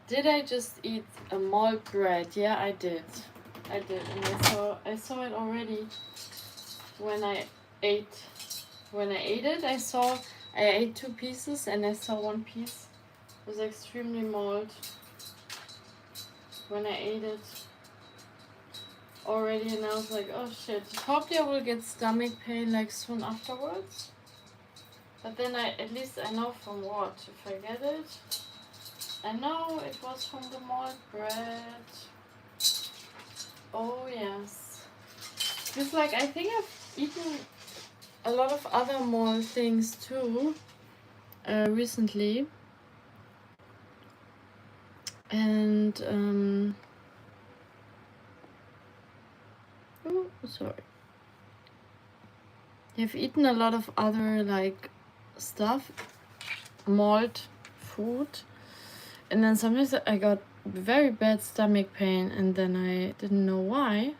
Did I just eat a malt bread? Yeah, I did. I did, and I saw it already when I ate. When I ate it, I ate 2 pieces, and I saw 1 piece was extremely malt when I ate it already, and I was like, oh shit. Probably I will get stomach pain like soon afterwards. But then at least I know from what. If I get it, I know it was from the malt bread. Oh yes. Because like I think I've eaten a lot of other malt things too recently. And oh sorry. I've eaten a lot of other like stuff, malt food, and then sometimes I got very bad stomach pain, and then I didn't know why.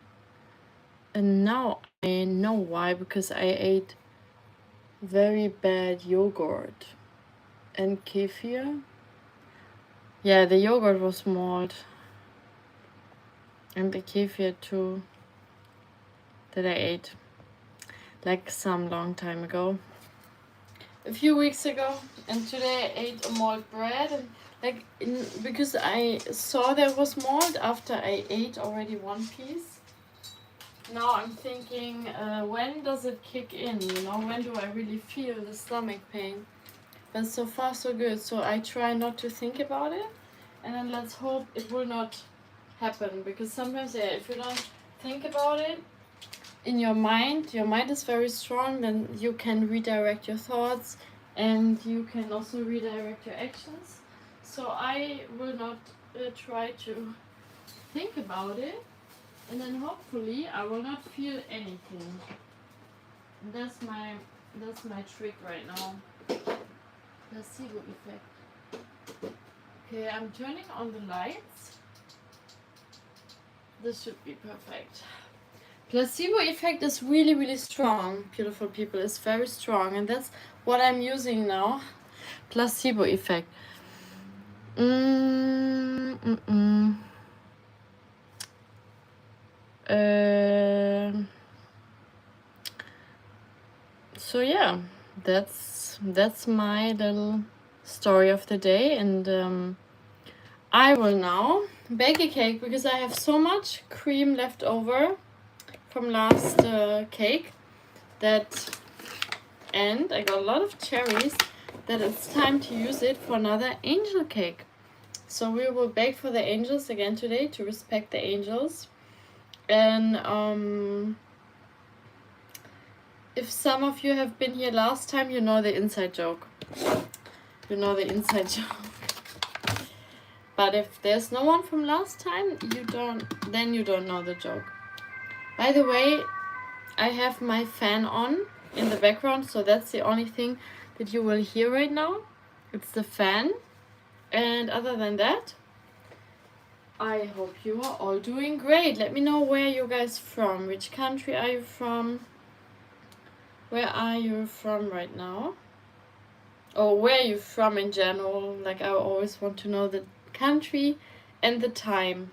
And now I know why, because I ate very bad yogurt and kefir. Yeah, the yogurt was malt, and the kefir too, that I ate like some long time ago, a few weeks ago. And today I ate a malt bread, and like because I saw there was malt after I ate already 1 piece. Now I'm thinking, when does it kick in? You know, when do I really feel the stomach pain? But so far so good. So I try not to think about it, and then let's hope it will not happen. Because sometimes, yeah, if you don't think about it in your mind is very strong. Then you can redirect your thoughts, and you can also redirect your actions. So I will not try to think about it, and then hopefully I will not feel anything. And that's my trick right now. Placebo effect. Okay, I'm turning on the lights. This should be perfect. Placebo effect is really, really strong, beautiful people. It's very strong, and that's what I'm using now. Placebo effect. So yeah, that's my little story of the day, and I will now bake a cake because I have so much cream left over from last cake and I got a lot of cherries, that it's time to use it for another angel cake. So we will bake for the angels again today to respect the angels. And if some of you have been here last time, you know the inside joke. You know the inside joke. But if there's no one from last time, you don't know the joke. By the way, I have my fan on in the background, so that's the only thing that you will hear right now. It's the fan. And other than that, I hope you are all doing great. Let me know where you guys from. Which country are you from? Where are you from right now? Or where are you from in general? Like, I always want to know the country and the time.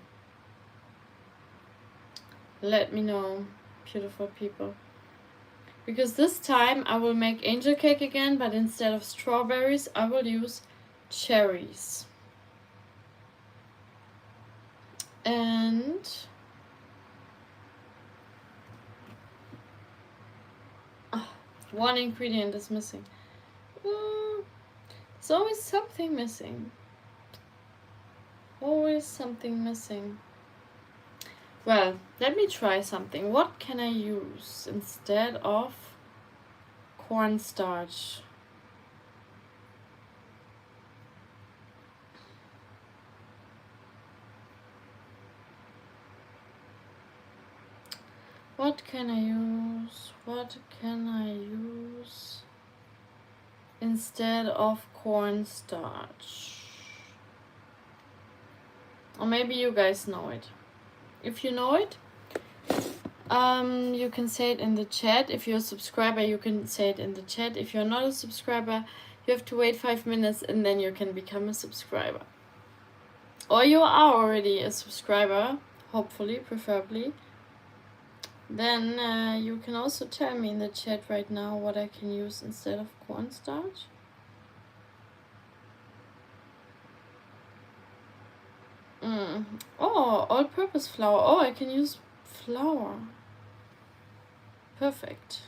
Let me know, beautiful people. Because this time I will make angel cake again, but instead of strawberries, I will use cherries. And one ingredient is missing. There's always something missing. Always something missing. Well, let me try something. What can I use instead of cornstarch? What can I use? What can I use instead of cornstarch? Or maybe you guys know it. If you know it, you can say it in the chat. If you're a subscriber, you can say it in the chat. If you're not a subscriber, you have to wait 5 minutes and then you can become a subscriber. or you are already a subscriber, hopefully, preferably, then you can also tell me in the chat right now what I can use instead of cornstarch. Oh, all-purpose flour. Oh, I can use flour. Perfect.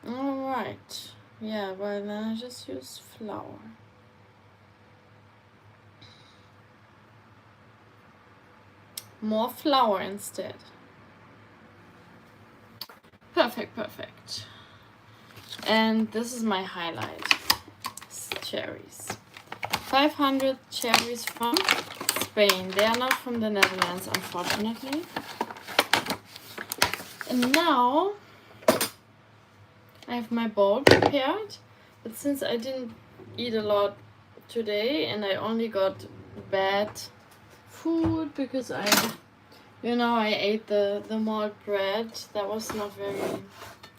Alright. Yeah, well then I just use flour. More flour instead. Perfect, perfect. And this is my highlight. It's cherries. 500 cherries from Spain. They are not from the Netherlands, unfortunately. And now I have my bowl prepared. But since I didn't eat a lot today and I only got bad food because I ate the malt bread, that was not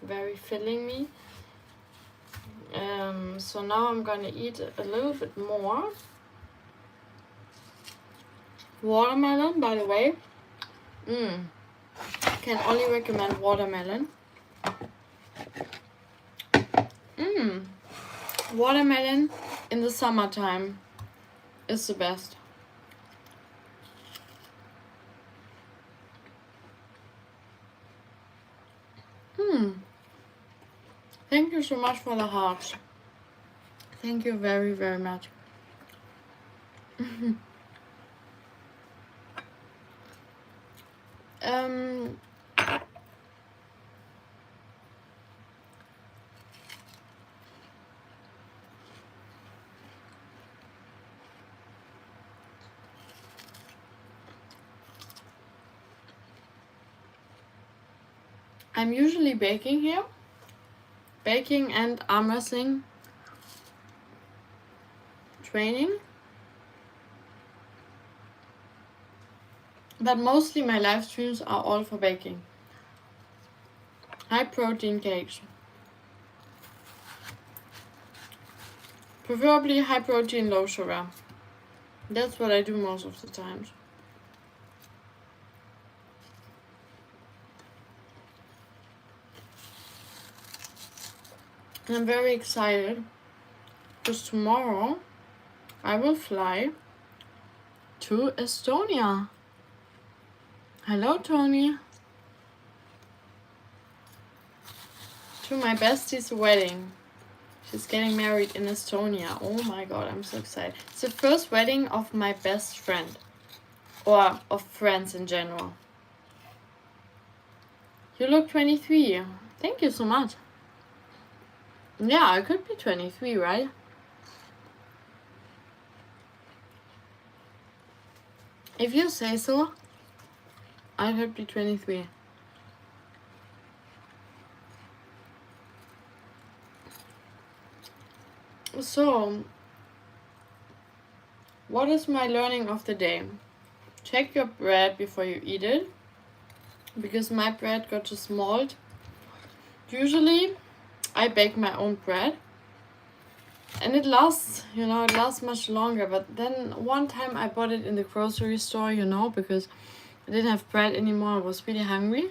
very filling me. So now I'm gonna eat a little bit more. Watermelon, by the way. Can only recommend watermelon. Watermelon in the summertime is the best. Thank you so much for the hearts. Thank you very, very much. I'm usually baking here. Baking and arm wrestling training. But mostly my live streams are all for baking. High protein cakes. Preferably high protein, low sugar. That's what I do most of the times. And I'm very excited because tomorrow I will fly to Estonia. Hello, Tony. To my bestie's wedding. She's getting married in Estonia. Oh my god, I'm so excited. It's the first wedding of my best friend. Or of friends in general. You look 23. Thank you so much. Yeah, I could be 23, right? If you say so, I could be 23. So, what is my learning of the day? Check your bread before you eat it, because my bread got just mold. Usually, I bake my own bread, and it lasts, it lasts much longer. But then one time I bought it in the grocery store, because I didn't have bread anymore. I was really hungry.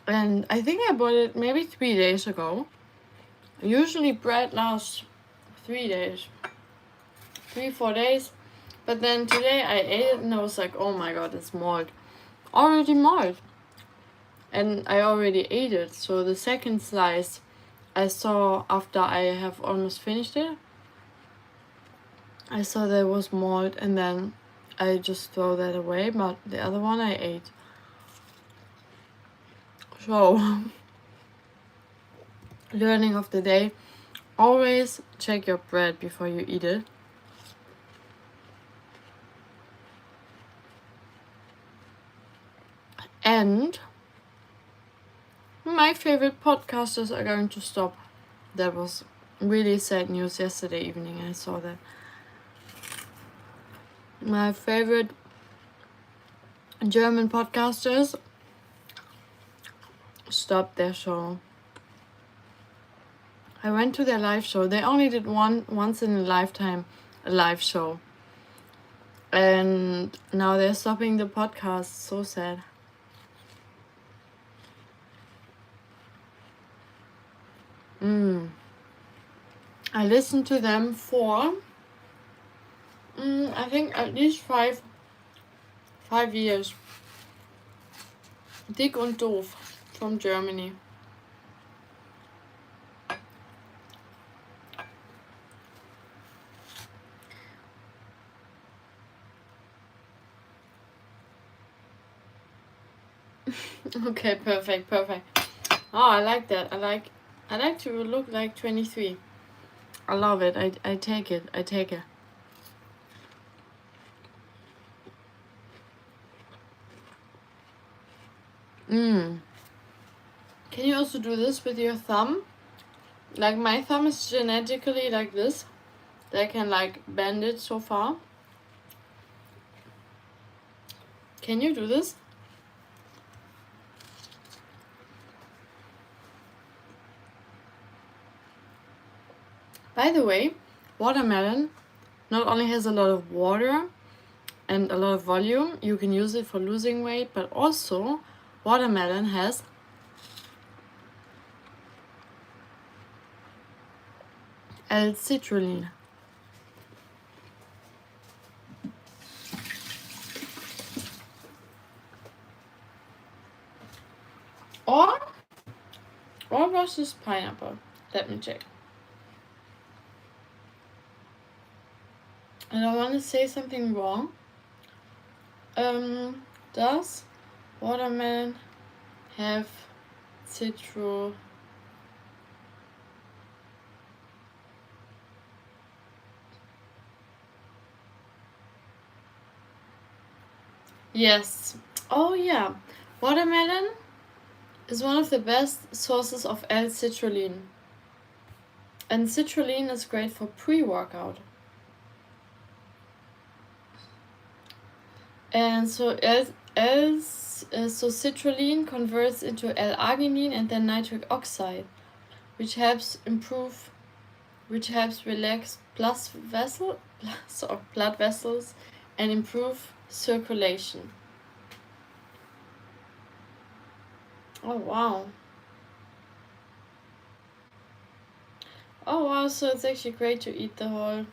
And I think I bought it maybe 3 days ago. Usually bread lasts 3 days. 3-4 days. But then today I ate it and I was like, oh my god, it's mold. Already mold. And I already ate it. So the second slice I saw after I have almost finished it, I saw there was mold and then I just throw that away. But the other one I ate. So, learning of the day, always check your bread before you eat it. And my favorite podcasters are going to stop. That was really sad news yesterday evening. I saw that. my favorite German podcasters stopped their show. I went to their live show. They only did once in a lifetime a live show. And now they're stopping the podcast. So sad. I listened to them for I think at least five years. Dick und Doof from Germany. Okay, perfect. Oh, I like that. I like to look like 23. I love it. I take it. Can you also do this with your thumb? Like my thumb is genetically like this. They can like bend it so far. Can you do this? By the way, watermelon not only has a lot of water and a lot of volume, you can use it for losing weight, but also watermelon has L-citrulline. Or was this pineapple? Let me check. I don't want to say something wrong. Does watermelon have citru? Yes. Oh yeah. Watermelon is one of the best sources of L-citrulline. And citrulline is great for pre-workout. And so citrulline converts into L-arginine and then nitric oxide, which helps relax blood vessels and improve circulation. Oh wow. Oh wow, so it's actually great to eat the whole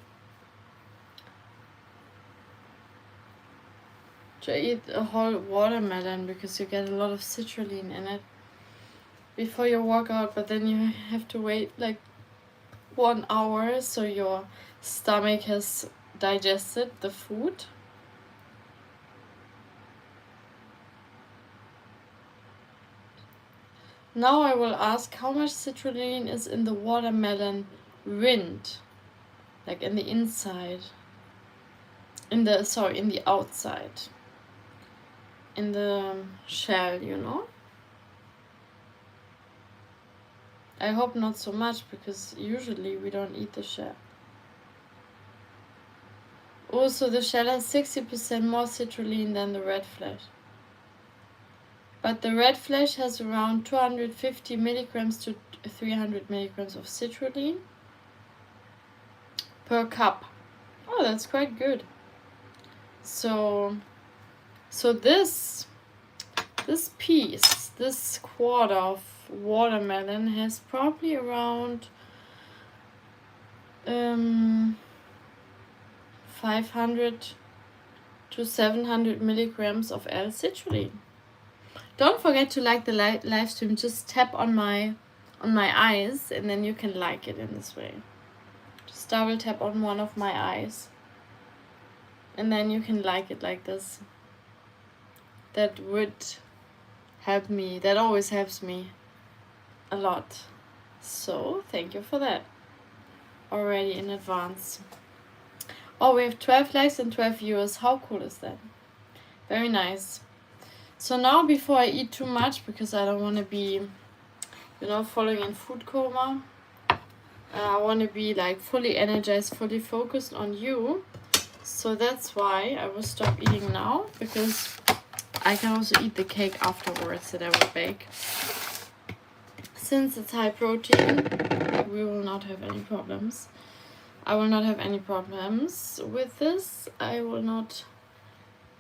watermelon because you get a lot of citrulline in it before your workout, but then you have to wait like 1 hour so your stomach has digested the food. Now I will ask how much citrulline is in the watermelon rind, like in the inside, in the outside, in the shell, you know? I hope not so much because usually we don't eat the shell. Also, the shell has 60% more citrulline than the red flesh. But the red flesh has around 250 milligrams to 300 milligrams of citrulline per cup. Oh, that's quite good. So this quart of watermelon has probably around 500 to 700 milligrams of L-citrulline. Don't forget to like the live stream. Just tap on my eyes and then you can like it in this way. Just double tap on one of my eyes and then you can like it like this. That would help me. That always helps me a lot. So thank you for that already in advance. Oh, we have 12 likes and 12 viewers. How cool is that? Very nice. So now before I eat too much, because I don't want to be, falling in food coma, I want to be like fully energized, fully focused on you. So that's why I will stop eating now, because I can also eat the cake afterwards that I will bake. Since it's high protein, we will not have any problems. I will not have any problems with this. I will not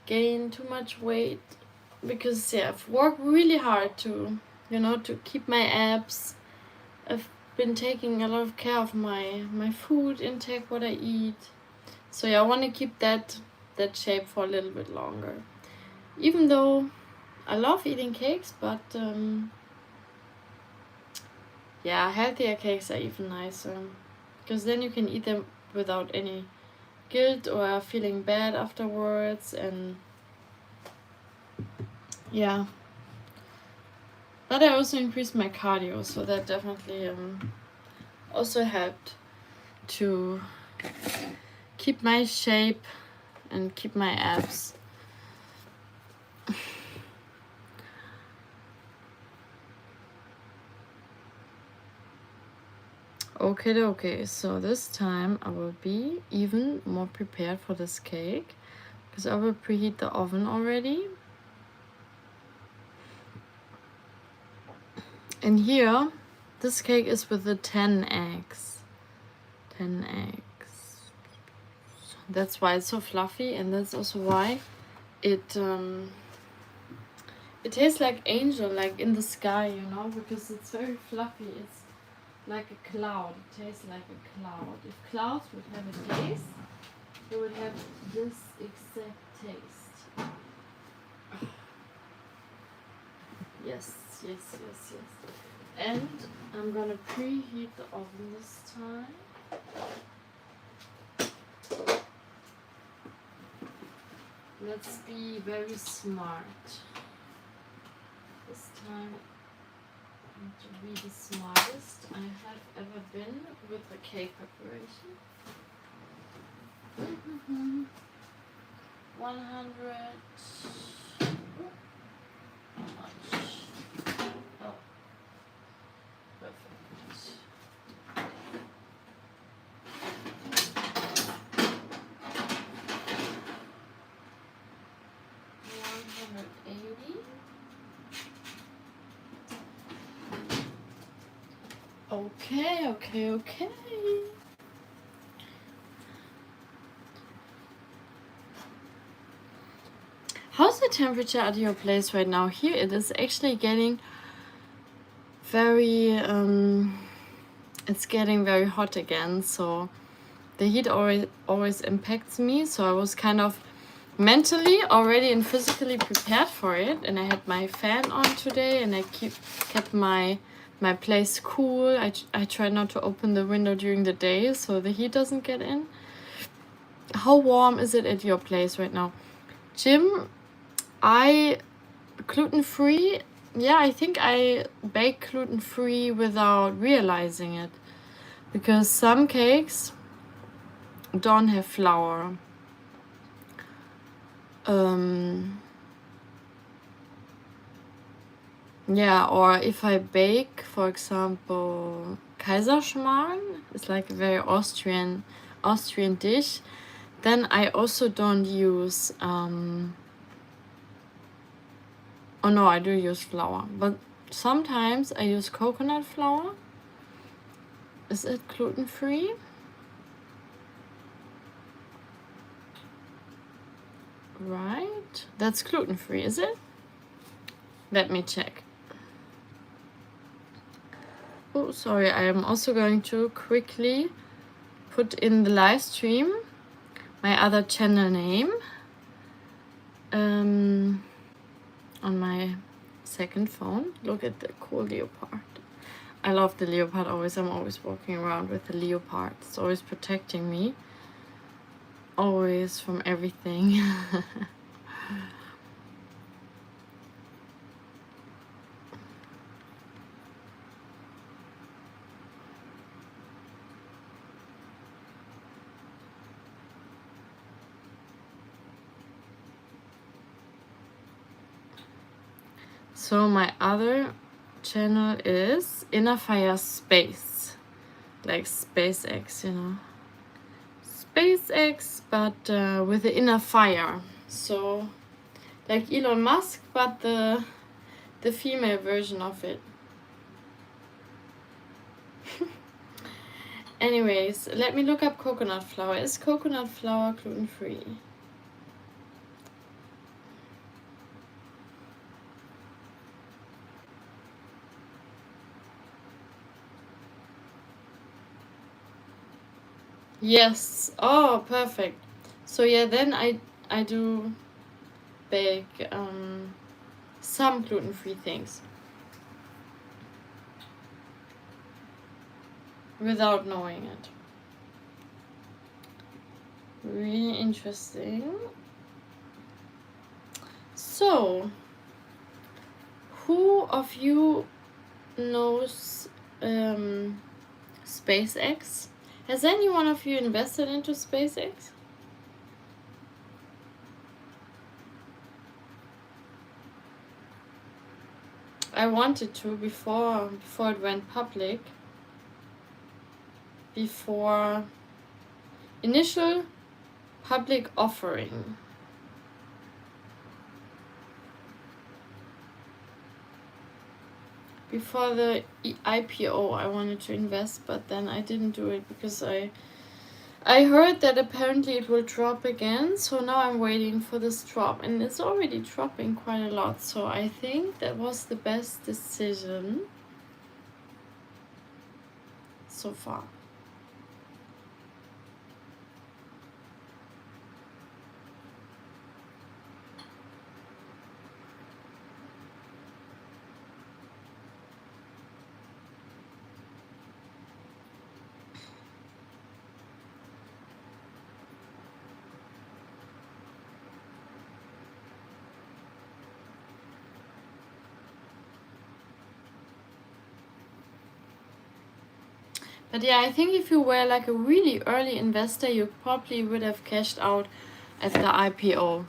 gain too much weight, because yeah, I've worked really hard to, you know, to keep my abs. I've been taking a lot of care of my food intake, what I eat. So yeah, I want to keep that shape for a little bit longer. Even though I love eating cakes, but yeah, healthier cakes are even nicer, because then you can eat them without any guilt or feeling bad afterwards. And yeah, but I also increased my cardio, so that definitely also helped to keep my shape and keep my abs. Okay, so this time I will be even more prepared for this cake, because I will preheat the oven already. And here, this cake is with the 10 eggs. 10 eggs. That's why it's so fluffy, and that's also why it tastes like angel, like in the sky, you know, because it's very fluffy. It's like a cloud. It tastes like a cloud. If clouds would have a taste, they would have this exact taste. Yes. And I'm gonna preheat the oven this time. Let's be very smart. This time I want to be the smartest I have ever been with the cake preparation. 100. How much? Oh, perfect. 180. Okay. How's the temperature at your place right now? Here it is actually getting very it's getting very hot again, so the heat always impacts me. So I was kind of mentally already and physically prepared for it, and I had my fan on today, and I kept my place cool. I try not to open the window during the day so the heat doesn't get in. How warm is it at your place right now? Jim, gluten-free. Yeah, I think I bake gluten-free without realizing it, because some cakes don't have flour. Yeah, or if I bake, for example, Kaiserschmarrn, it's like a very Austrian dish, then I also don't use oh no, I do use flour, but sometimes I use coconut flour. Is it gluten-free? Right, that's gluten-free, is it? Let me check. Oh, sorry, I am also going to quickly put in the live stream my other channel name on my second phone. Look at the cool leopard. I love the leopard always. I'm always walking around with the leopard. It's always protecting me. Always from everything. So my other channel is Inner Fire Space, like SpaceX, you know, SpaceX, but with the Inner Fire. So like Elon Musk, but the female version of it. Anyways, let me look up coconut flour. Is coconut flour gluten-free? Yes. Oh, perfect. So yeah, then I do bake some gluten-free things without knowing it. Really interesting. So, who of you knows SpaceX? Has any one of you invested into SpaceX? I wanted to before it went public. Before initial public offering. Before the IPO, I wanted to invest, but then I didn't do it because I heard that apparently it will drop again, so now I'm waiting for this drop, and it's already dropping quite a lot, so I think that was the best decision so far. But yeah, I think if you were like a really early investor, you probably would have cashed out at the IPO,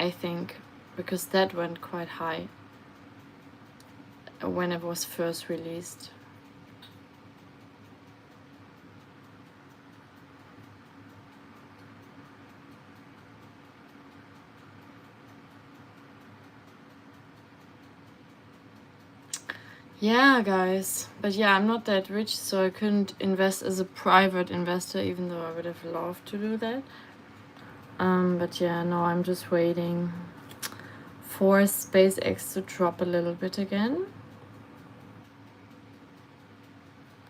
I think, because that went quite high when it was first released. Yeah, guys. But yeah, I'm not that rich, so I couldn't invest as a private investor, even though I would have loved to do that. But yeah, no, I'm just waiting for SpaceX to drop a little bit again.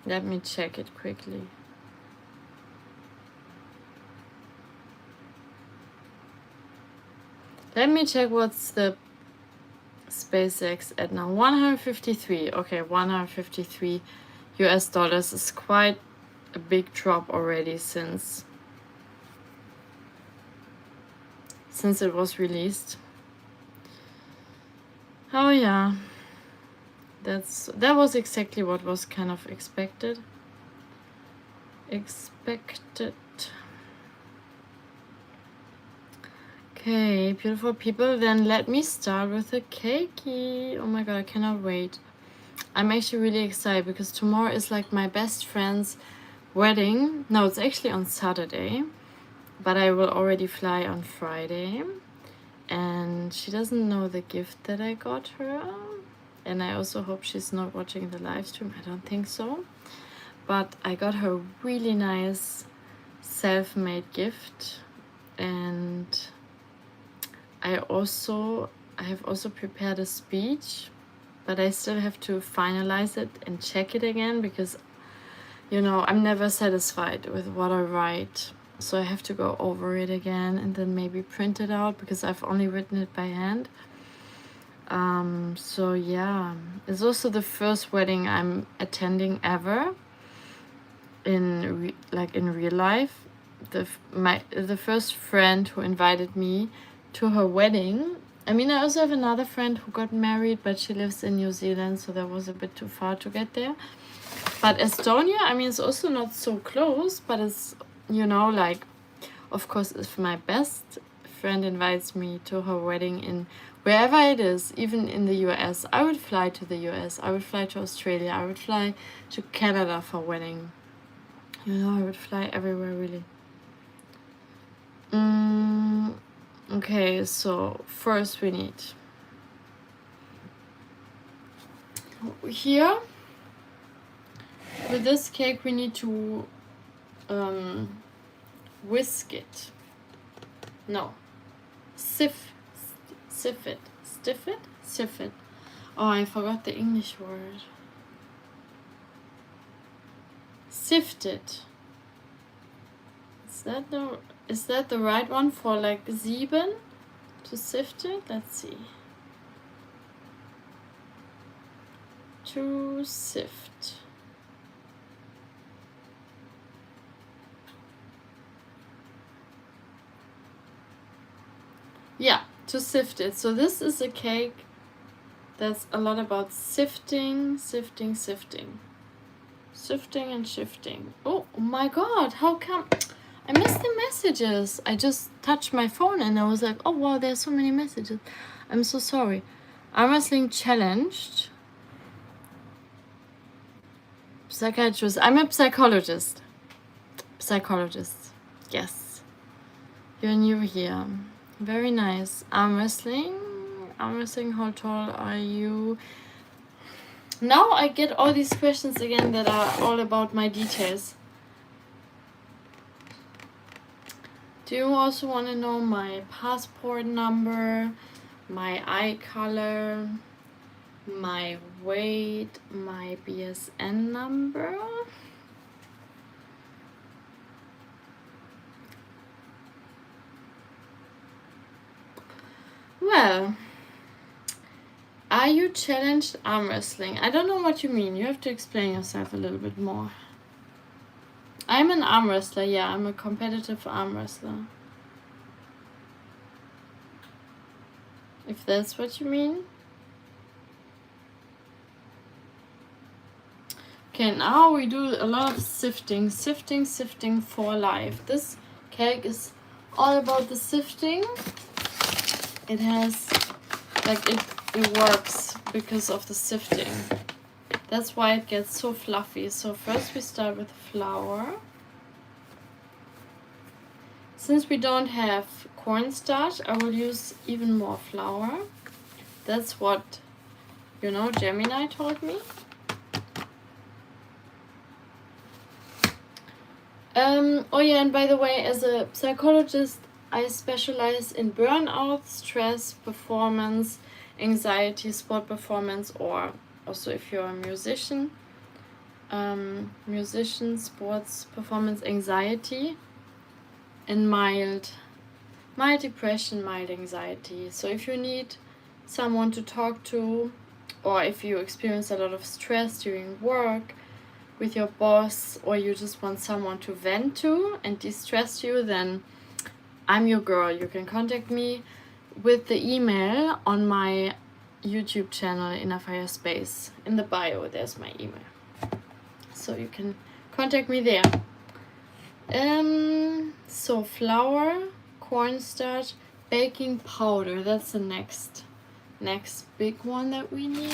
Let me check it quickly. Let me check what's the SpaceX at now. 153. Okay, 153 US dollars is quite a big drop already since it was released. Oh yeah, that was exactly what was kind of expected. Okay, beautiful people, then let me start with the cakey. Oh my god, I cannot wait. I'm actually really excited because tomorrow is like my best friend's wedding. No, it's actually on Saturday, but I will already fly on Friday. And she doesn't know the gift that I got her. And I also hope she's not watching the live stream. I don't think so. But I got her a really nice self-made gift. And I have also prepared a speech, but I still have to finalize it and check it again because, you know, I'm never satisfied with what I write. So I have to go over it again and then maybe print it out because I've only written it by hand. So yeah, it's also the first wedding I'm attending ever in real life. The first friend who invited me to her wedding. I mean, I also have another friend who got married, but she lives in New Zealand, so that was a bit too far to get there. But Estonia, I mean, it's also not so close, but it's, you know, like, of course, if my best friend invites me to her wedding in wherever it is, even in the US, I would fly to the US, I would fly to Australia, I would fly to Canada for wedding. You know, I would fly everywhere, really. Okay, so first we need here with this cake we need to whisk it. No, sift it. Oh, I forgot the English word. Sift it. Is that the right one for like sieben? To sift it? Let's see. To sift. Yeah, to sift it. So this is a cake that's a lot about sifting. Sifting and shifting. Oh my god, how come I missed the messages? I just touched my phone and I was like, oh wow, there's so many messages. I'm so sorry. Arm wrestling challenged. Psychiatrist. I'm a psychologist. Yes. You're new here. Very nice. Arm wrestling. How tall are you? Now I get all these questions again that are all about my details. Do you also want to know my passport number, my eye color, my weight, my BSN number? Well, are you challenged arm wrestling? I don't know what you mean. You have to explain yourself a little bit more. I'm an arm wrestler, yeah, I'm a competitive arm wrestler. If that's what you mean. Okay, now we do a lot of sifting for life. This cake is all about the sifting. It has, like, it works because of the sifting. That's why it gets so fluffy. So first we start with flour. Since we don't have cornstarch, I will use even more flour. That's what, Gemini told me. Oh yeah, and by the way, as a psychologist, I specialize in burnout, stress, performance, anxiety, sport performance, or also if you're a musician, sports performance anxiety, and mild depression, mild anxiety. So if you need someone to talk to, or if you experience a lot of stress during work with your boss, or you just want someone to vent to and de-stress you, then I'm your girl. You can contact me with the email on my YouTube channel, Inner Fire Space. In the bio, there's my email. So you can contact me there. So flour, cornstarch, baking powder. That's the next big one that we need.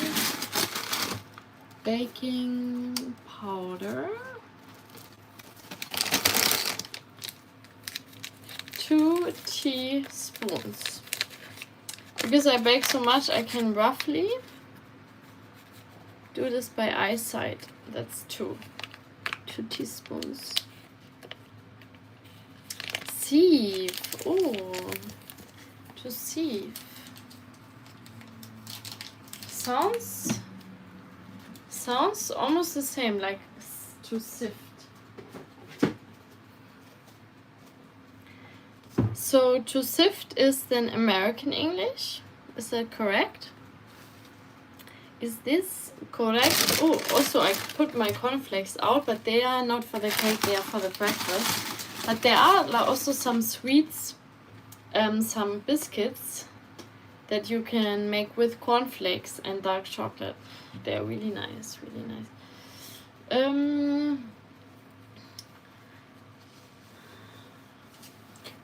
Baking powder. 2 teaspoons. Because I bake so much, I can roughly do this by eyesight. That's 2 teaspoons. Sieve. Oh, to sieve. Sounds almost the same, like to sift. So to sift is then American English. Is that correct? Is this correct? Oh, also I put my cornflakes out, but they are not for the cake, they are for the breakfast. But there are also some sweets, some biscuits that you can make with cornflakes and dark chocolate. They're really nice, really nice.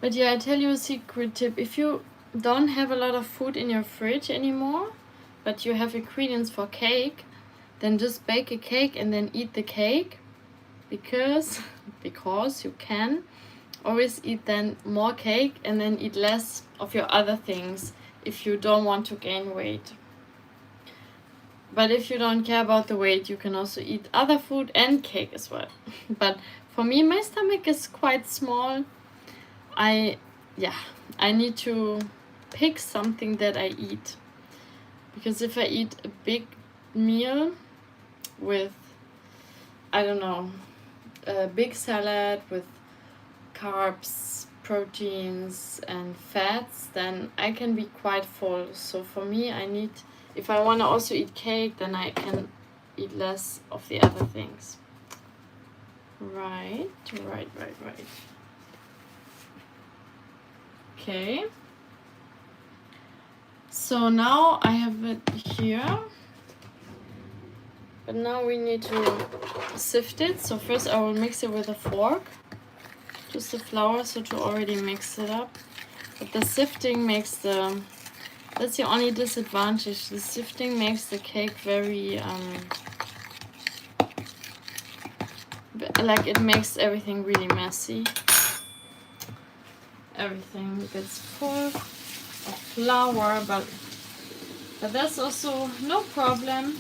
But yeah, I tell you a secret tip. If you don't have a lot of food in your fridge anymore, but you have ingredients for cake, then just bake a cake and then eat the cake, because you can. always eat then more cake and then eat less of your other things if you don't want to gain weight. But if you don't care about the weight, you can also eat other food and cake as well. But for me, my stomach is quite small. I need to pick something that I eat. Because if I eat a big meal with, I don't know, a big salad with carbs, proteins and fats, then I can be quite full. So for me, if I want to also eat cake, then I can eat less of the other things. Right. Okay. So now I have it here. But now we need to sift it. So first I will mix it with a fork. Just the flour, so to already mix it up. But the sifting makes that's the only disadvantage. The sifting makes the cake very, like it makes everything really messy. Everything gets full of flour, but that's also no problem.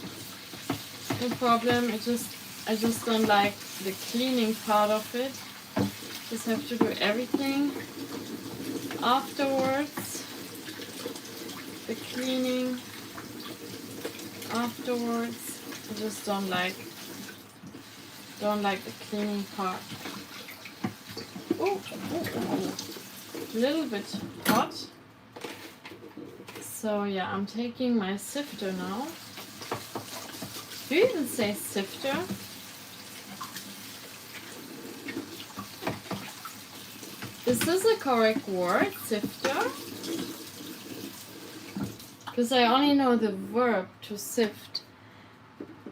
No problem. I just don't like the cleaning part of it. Just have to do everything afterwards. The cleaning afterwards. I just don't like the cleaning part. Oh, a little bit hot. So yeah, I'm taking my sifter now. Do you even say sifter? Is this a correct word, sifter? Because I only know the verb to sift.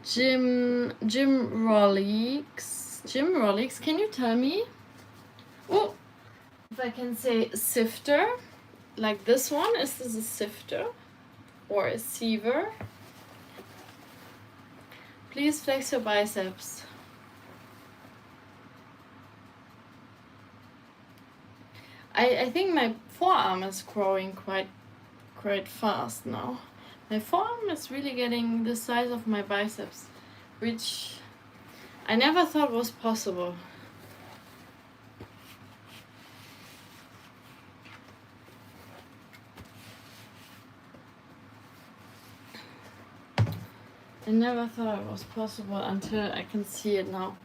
Jim Rollix, can you tell me? Oh, if I can say sifter, like this one, is this a sifter or a siever? Please flex your biceps. I think my forearm is growing quite fast now. My forearm is really getting the size of my biceps, which I never thought was possible. I never thought it was possible until I can see it now.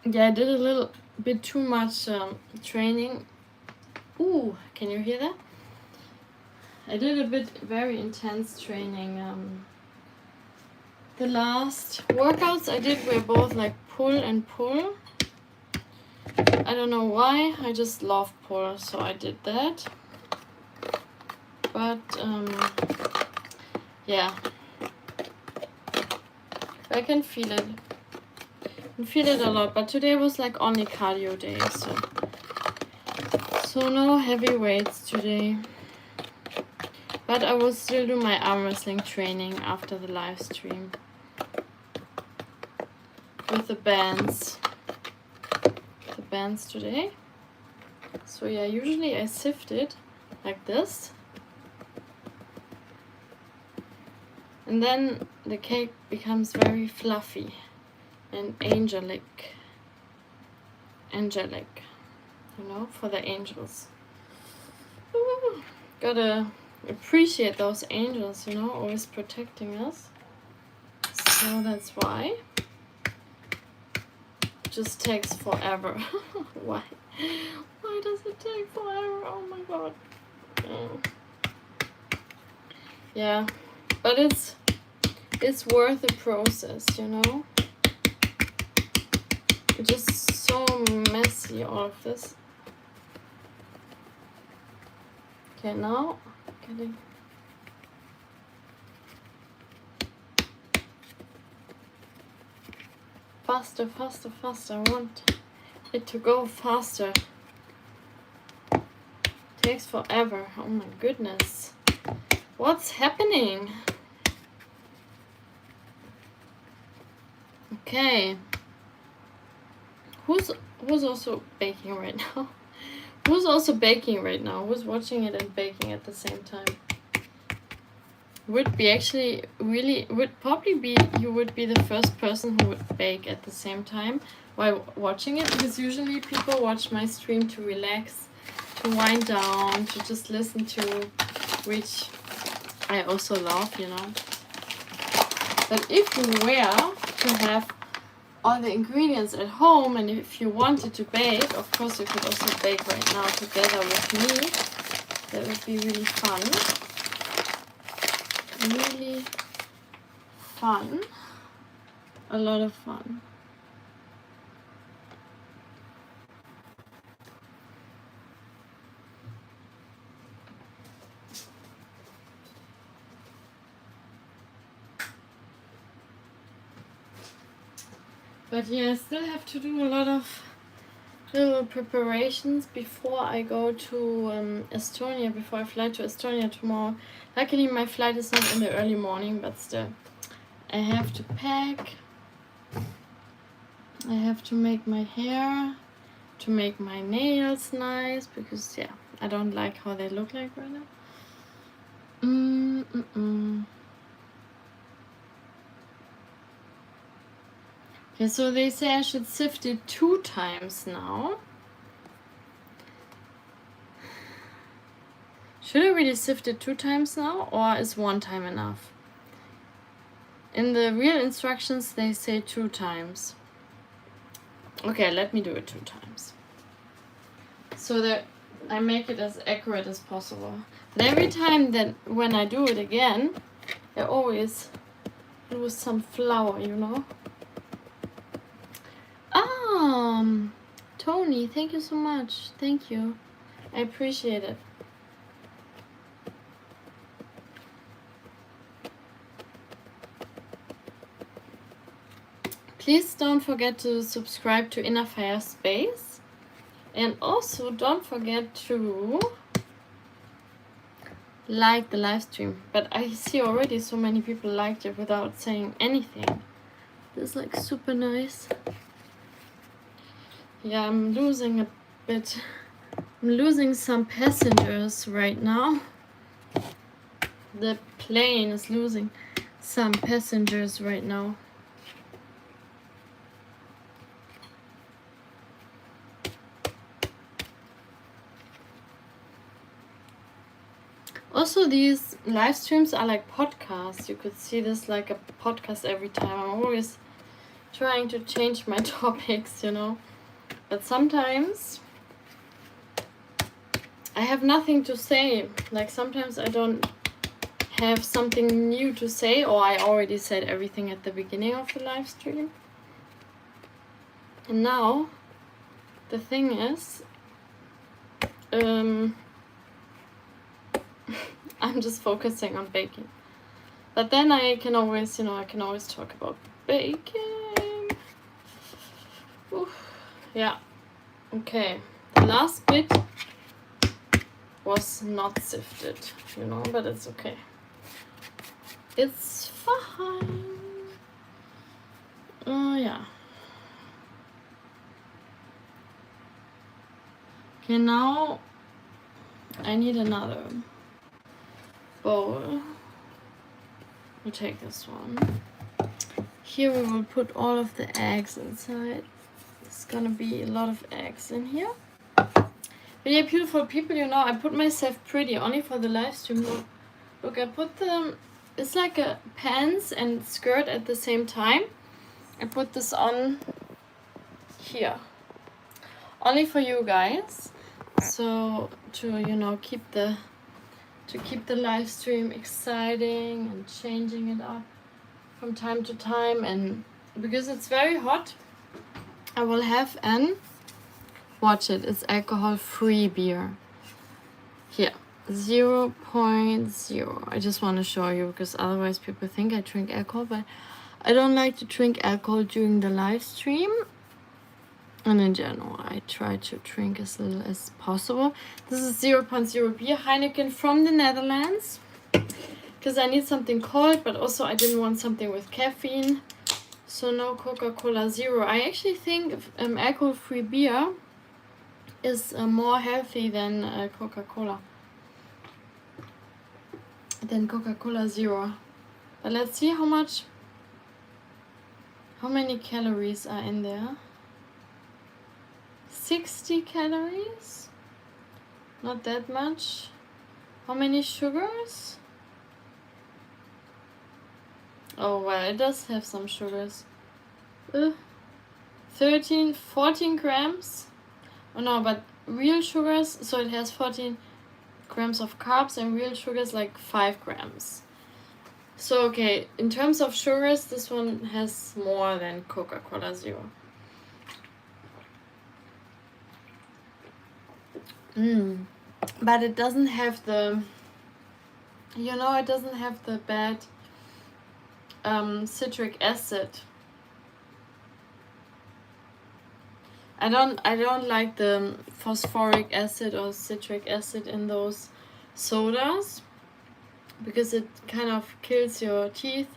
Yeah, I did a little bit too much training. Ooh, can you hear that? I did a bit very intense training. The last workouts I did were both like pull and pull. I don't know why, I just love pull, so I did that. But yeah, I can feel it. I can feel it a lot, but today was like only cardio day, so no heavy weights today. But I will still do my arm wrestling training after the live stream with the bands. The bands today. So yeah, usually I sift it like this. And then the cake becomes very fluffy and angelic, you know, for the angels. Ooh, gotta appreciate those angels, you know, always protecting us. So that's why. It just takes forever. Why? Why does it take forever? Oh my god. Yeah, but it's worth the process, you know. It's just so messy, all of this. Okay, now getting faster. I want it to go faster. Takes forever. Oh my goodness. What's happening? Okay. Who's also baking right now? Who's also baking right now? Who's watching it and baking at the same time? Would be actually really, would probably be, you would be the first person who would bake at the same time while watching it, because usually people watch my stream to relax, to wind down, to just listen to, which I also love, you know. But if you were to have all the ingredients at home, and if you wanted to bake, of course you could also bake right now together with me. That would be really fun. Really fun. A lot of fun. But yeah, I still have to do a lot of little preparations before I go to Estonia, before I fly to Estonia tomorrow. Luckily my flight is not in the early morning, but still. I have to pack. I have to make my hair, to make my nails nice, because yeah, I don't like how they look like right now. Okay, so they say I should sift it 2 times now. Should I really sift it 2 times now, or is 1 time enough? In the real instructions they say 2 times. Okay, let me do it 2 times, so that I make it as accurate as possible. But every time that when I do it again, I always lose some flour, you know. Tony, thank you so much. Thank you. I appreciate it. Please don't forget to subscribe to Inner Fire Space. And also don't forget to like the live stream. But I see already so many people liked it without saying anything. This is like super nice. Yeah, I'm losing a bit. I'm losing some passengers right now. The plane is losing some passengers right now. Also, these live streams are like podcasts. You could see this like a podcast every time. I'm always trying to change my topics, you know. But sometimes I have nothing to say. Like sometimes I don't have something new to say, or I already said everything at the beginning of the live stream. And now the thing is, I'm just focusing on baking. But then I can always, you know, I can always talk about baking. Oof. Yeah. Okay. The last bit was not sifted, you know, but it's okay. It's fine. Oh, yeah. Okay, now I need another bowl. We'll take this one. Here we will put all of the eggs inside. There's gonna be a lot of eggs in here. But yeah, beautiful people, you know, I put myself pretty only for the live stream. Look, I put them, it's like a pants and skirt at the same time. I put this on here. Only for you guys. So to, you know, keep the live stream exciting and changing it up from time to time. And because it's very hot, I will have an, watch it, it's alcohol-free beer. Here, 0.0. I just want to show you, because otherwise people think I drink alcohol, but I don't like to drink alcohol during the live stream. And in general, I try to drink as little as possible. This is 0.0 beer, Heineken from the Netherlands. Because I need something cold, but also I didn't want something with caffeine. So no Coca-Cola Zero. I actually think alcohol-free beer is more healthy than Coca-Cola. Than Coca-Cola Zero. But let's see how many calories are in there. 60 calories? Not that much. How many sugars? Oh well, it does have some sugars. 13, 14 grams. Oh no, but real sugars, so it has 14 grams of carbs, and real sugars like 5 grams. So okay, in terms of sugars, this one has more than Coca-Cola Zero. But it doesn't have the, it doesn't have the bad citric acid. I don't like the phosphoric acid or citric acid in those sodas, because it kind of kills your teeth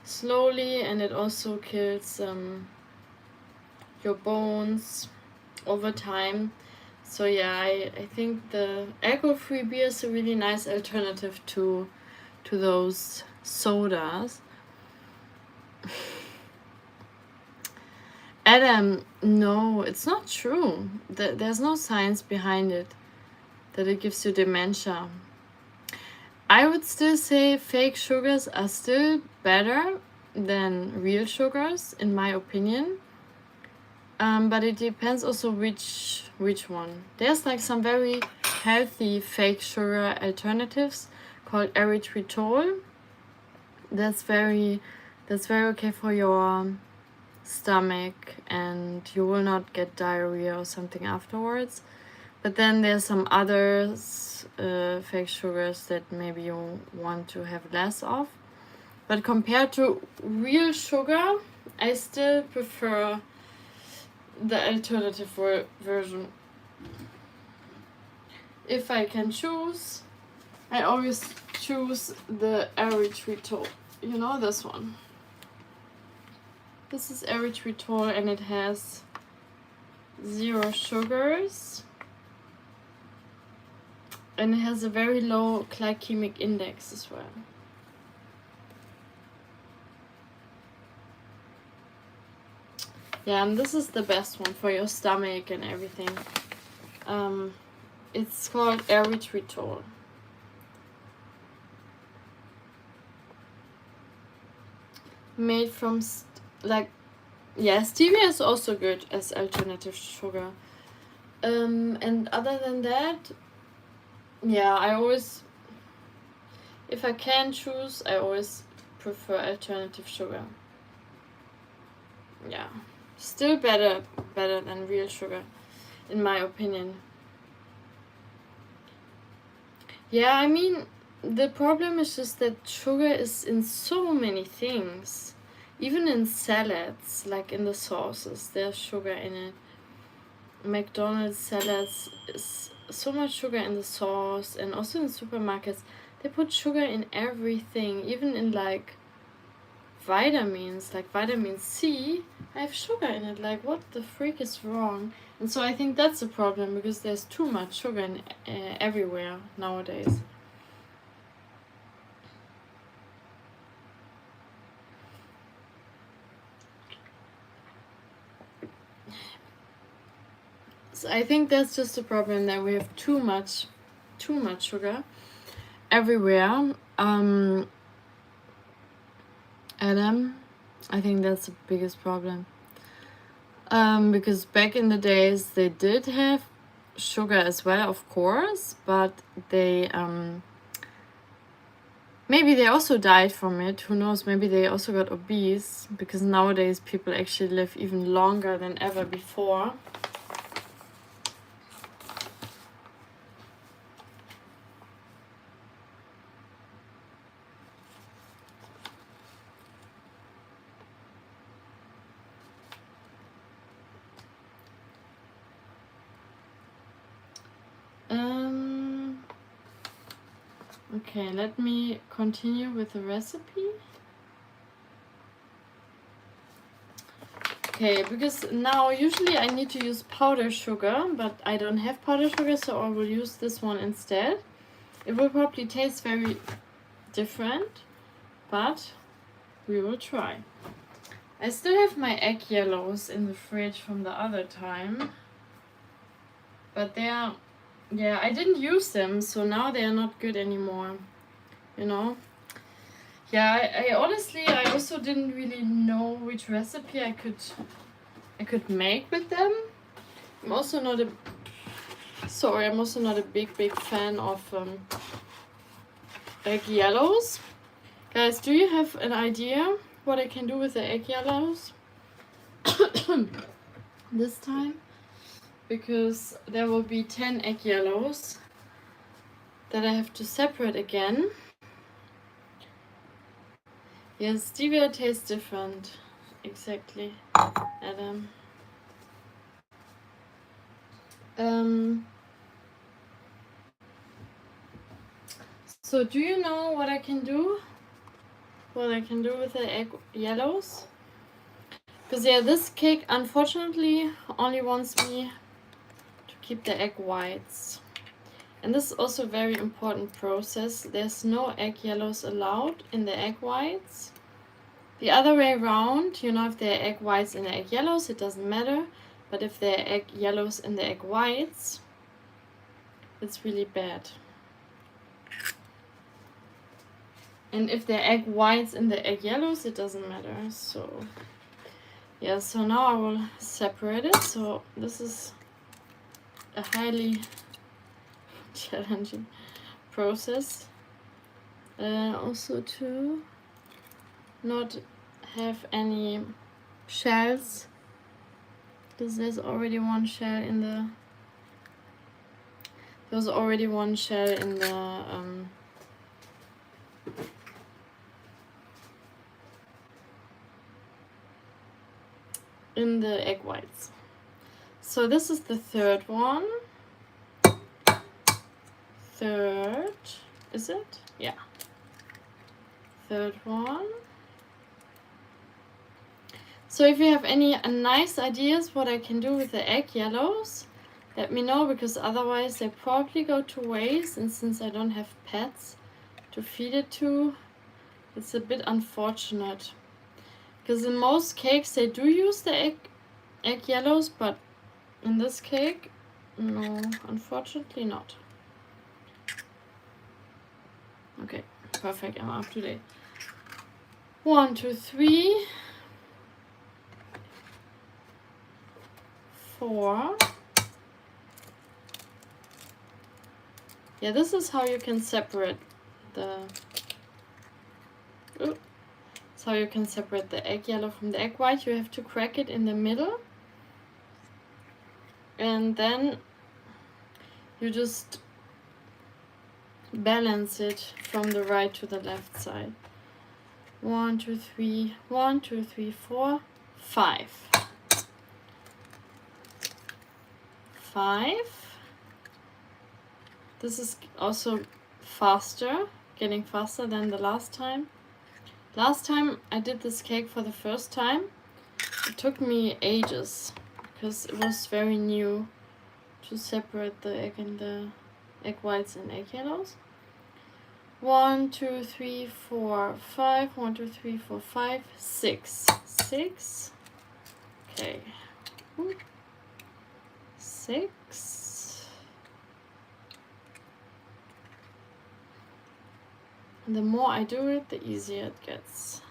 slowly, and it also kills your bones over time. So yeah, I think the alcohol-free beer is a really nice alternative to those sodas. Adam, no, it's not true. There's no science behind it that it gives you dementia. I would still say fake sugars are still better than real sugars, in my opinion. But it depends also which one. There's like some very healthy fake sugar alternatives called erythritol. That's very okay for your stomach, and you will not get diarrhea or something afterwards. But then there's some others, fake sugars, that maybe you want to have less of. But compared to real sugar, I still prefer the alternative version. If I can choose, I always choose the erythritol. You know, this one. This is erythritol, and it has 0 sugars. And it has a very low glycemic index as well. Yeah, and this is the best one for your stomach and everything. It's called erythritol. Made from stevia is also good as alternative sugar. And other than that, yeah, I always, if I can choose, I always prefer alternative sugar. Yeah, still better than real sugar, in my opinion. Yeah, I mean, the problem is just that sugar is in so many things. Even in salads, like in the sauces, there's sugar in it. McDonald's salads is so much sugar in the sauce, and also in supermarkets they put sugar in everything, even in like vitamins, like vitamin C, I have sugar in it. Like, what the freak is wrong? And so I think that's a problem, because there's too much sugar in everywhere nowadays. So I think that's just a problem, that we have too much sugar everywhere. Adam, I think that's the biggest problem. Because back in the days they did have sugar as well, of course, but they maybe they also died from it. Who knows? Maybe they also got obese, because nowadays people actually live even longer than ever before. Okay, let me continue with the recipe. Okay, because now usually I need to use powder sugar, but I don't have powder sugar, so I will use this one instead. It will probably taste very different, but we will try. I still have my egg yellows in the fridge from the other time, but they are, yeah, I didn't use them, so now they are not good anymore, you know. Yeah, I honestly, I also didn't really know which recipe I could make with them. I'm also not a big fan of egg yellows. Guys, do you have an idea what I can do with the egg yellows this time? Because there will be 10 egg yellows that I have to separate again. Yes, stevia tastes different. Exactly, Adam. So do you know what I can do? What I can do with the egg yellows? Because yeah, this cake unfortunately only wants me to keep the egg whites. And this is also a very important process. There's no egg yellows allowed in the egg whites. The other way around, you know, if there are egg whites in the egg yellows, it doesn't matter. But if there are egg yellows in the egg whites, it's really bad. And if there are egg whites in the egg yellows, it doesn't matter. So yeah, so now I will separate it. So this is a highly challenging process. Also to not have any shells, because there's already one shell in the in the egg whites. So this is the third one. Third, is it? Yeah. Third one. So if you have any nice ideas what I can do with the egg yellows, let me know, because otherwise they probably go to waste, and since I don't have pets to feed it to, it's a bit unfortunate. Because in most cakes they do use the egg yellows, but in this cake, no, unfortunately not. Okay, perfect, I'm up to date. 1, 2, 3, 4. Yeah, this is how you can separate the that's how you can separate the egg yellow from the egg white. You have to crack it in the middle, and then you just balance it from the right to the left side. 1, 2, 3, 1, 2, 3, 4, 5. 5. This is also getting faster than the last time. Last time I did this cake for the first time, it took me ages because it was very new to separate the egg and the egg whites and egg yellows. 1, 2, 3, 4, 5. 1, 2, 3, 4, 5, 6. 6. Okay. 6. And the more I do it, the easier it gets.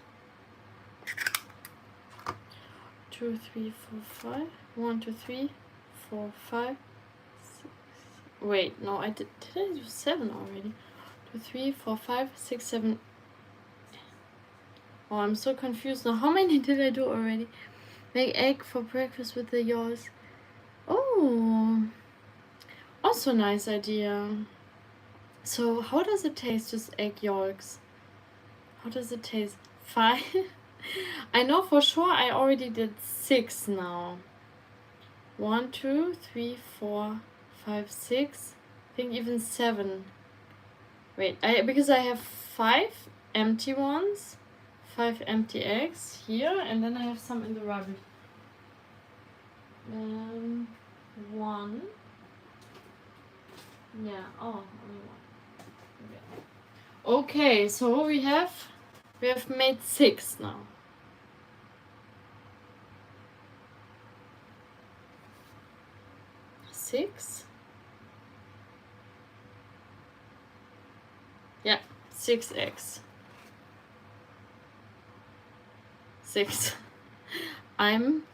2, 3, 4, 5. 1, 2, 3, 4, 5, 6. Wait, no, I did I do 7 already? 2, 3, 4, 5, 6, 7. Oh, I'm so confused now. How many did I do already? Make egg for breakfast with the yolks. Oh, also nice idea. So how does it taste, just egg yolks? How does it taste? 5? I know for sure I already did 6 now. 1, 2, 3, 4, 5, 6. I think even 7. Wait, because I have 5 empty ones, 5 empty eggs here, and then I have some in the rubbish. One. Yeah, oh, only one. Okay, so we have made 6 now. 6. Yeah, 6 eggs. 6. I'm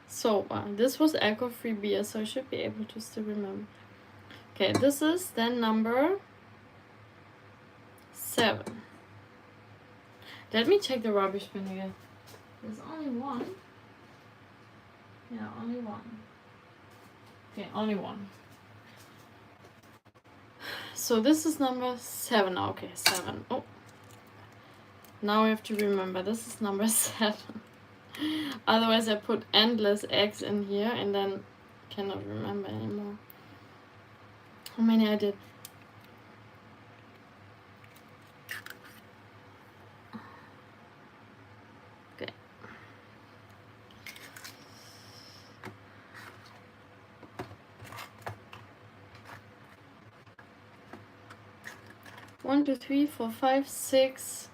sober. This was alcohol-free beer, so I should be able to still remember. Okay, this is then number 7. Let me check the rubbish bin again. There's only one. Yeah, only one. Okay, only one. So this is number 7. Okay, 7. Oh. Now I have to remember. This is number 7. Otherwise I put endless eggs in here and then cannot remember anymore. How many I did? Okay. One, 2, 3, 4, 5, 6,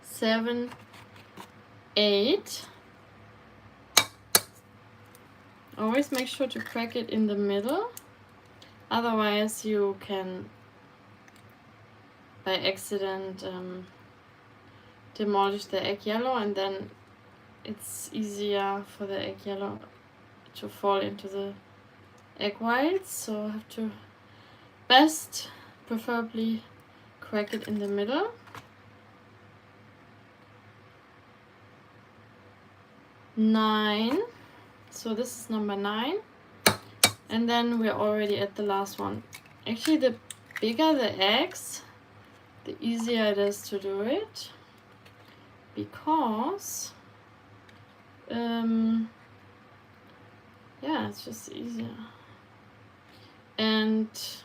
7, 8. Always make sure to crack it in the middle. Otherwise you can by accident demolish the egg yellow, and then it's easier for the egg yellow to fall into the egg whites. So I have to preferably crack it in the middle. 9. So this is number 9. And then we're already at the last one. Actually, the bigger the eggs, the easier it is to do it. Because, yeah, it's just easier. And it's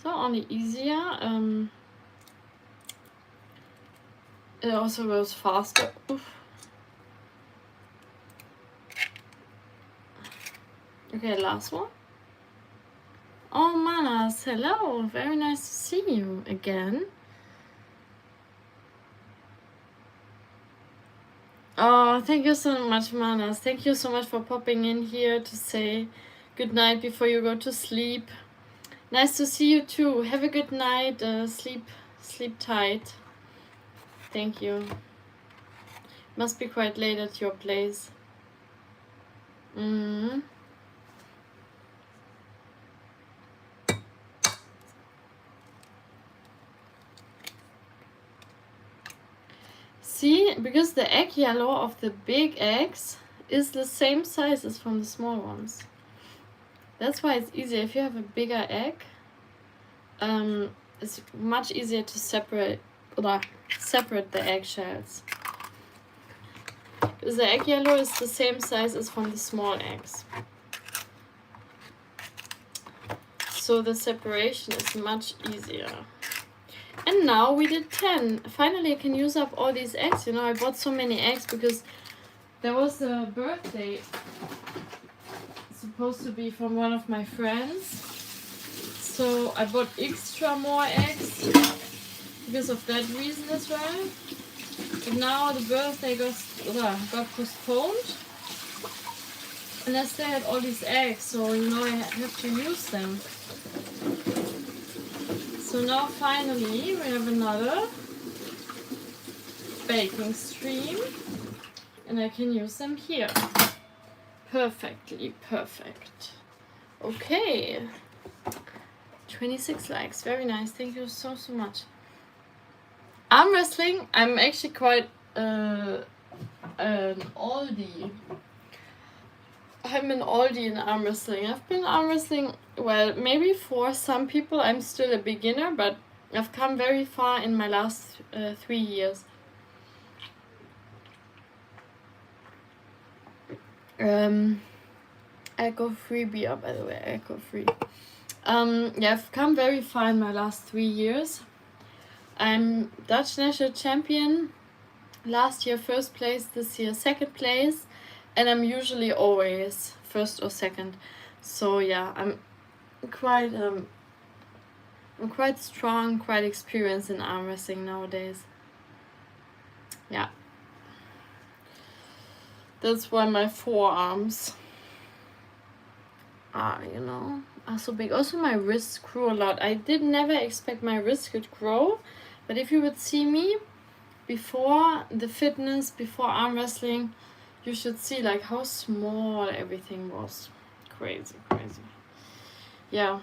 not only easier, it also goes faster. Oof. Okay, last one. Oh, Manas, hello. Very nice to see you again. Oh, thank you so much, Manas. Thank you so much for popping in here to say good night before you go to sleep. Nice to see you too. Have a good night. Sleep tight. Thank you. Must be quite late at your place. See, because the egg yellow of the big eggs is the same size as from the small ones. That's why it's easier. If you have a bigger egg, it's much easier to separate the eggshells. Because the egg yellow is the same size as from the small eggs. So the separation is much easier. And now we did 10. Finally I can use up all these eggs. You know, I bought so many eggs because there was a birthday supposed to be from one of my friends. So I bought extra more eggs because of that reason as well. But now the birthday got postponed. And I still had all these eggs, so you know I have to use them. So now finally we have another baking stream and I can use them here. Perfectly perfect. Okay. 26 likes. Very nice. Thank you so much. Arm wrestling, I'm actually quite an oldie. I'm an oldie in arm wrestling. I've been arm wrestling, well, maybe for some people I'm still a beginner, but I've come very far in my last 3 years. Alcohol-free beer, by the way, alcohol-free. Yeah, I've come very far in my last 3 years. I'm Dutch national champion. Last year 1st place, this year 2nd place. And I'm usually always first or second. So yeah, I'm quite strong, quite experienced in arm wrestling nowadays. Yeah. That's why my forearms are, are so big. Also my wrists grew a lot. I did never expect my wrists could grow, but if you would see me before the fitness, before arm wrestling, you should see like how small everything was. Crazy. Yeah.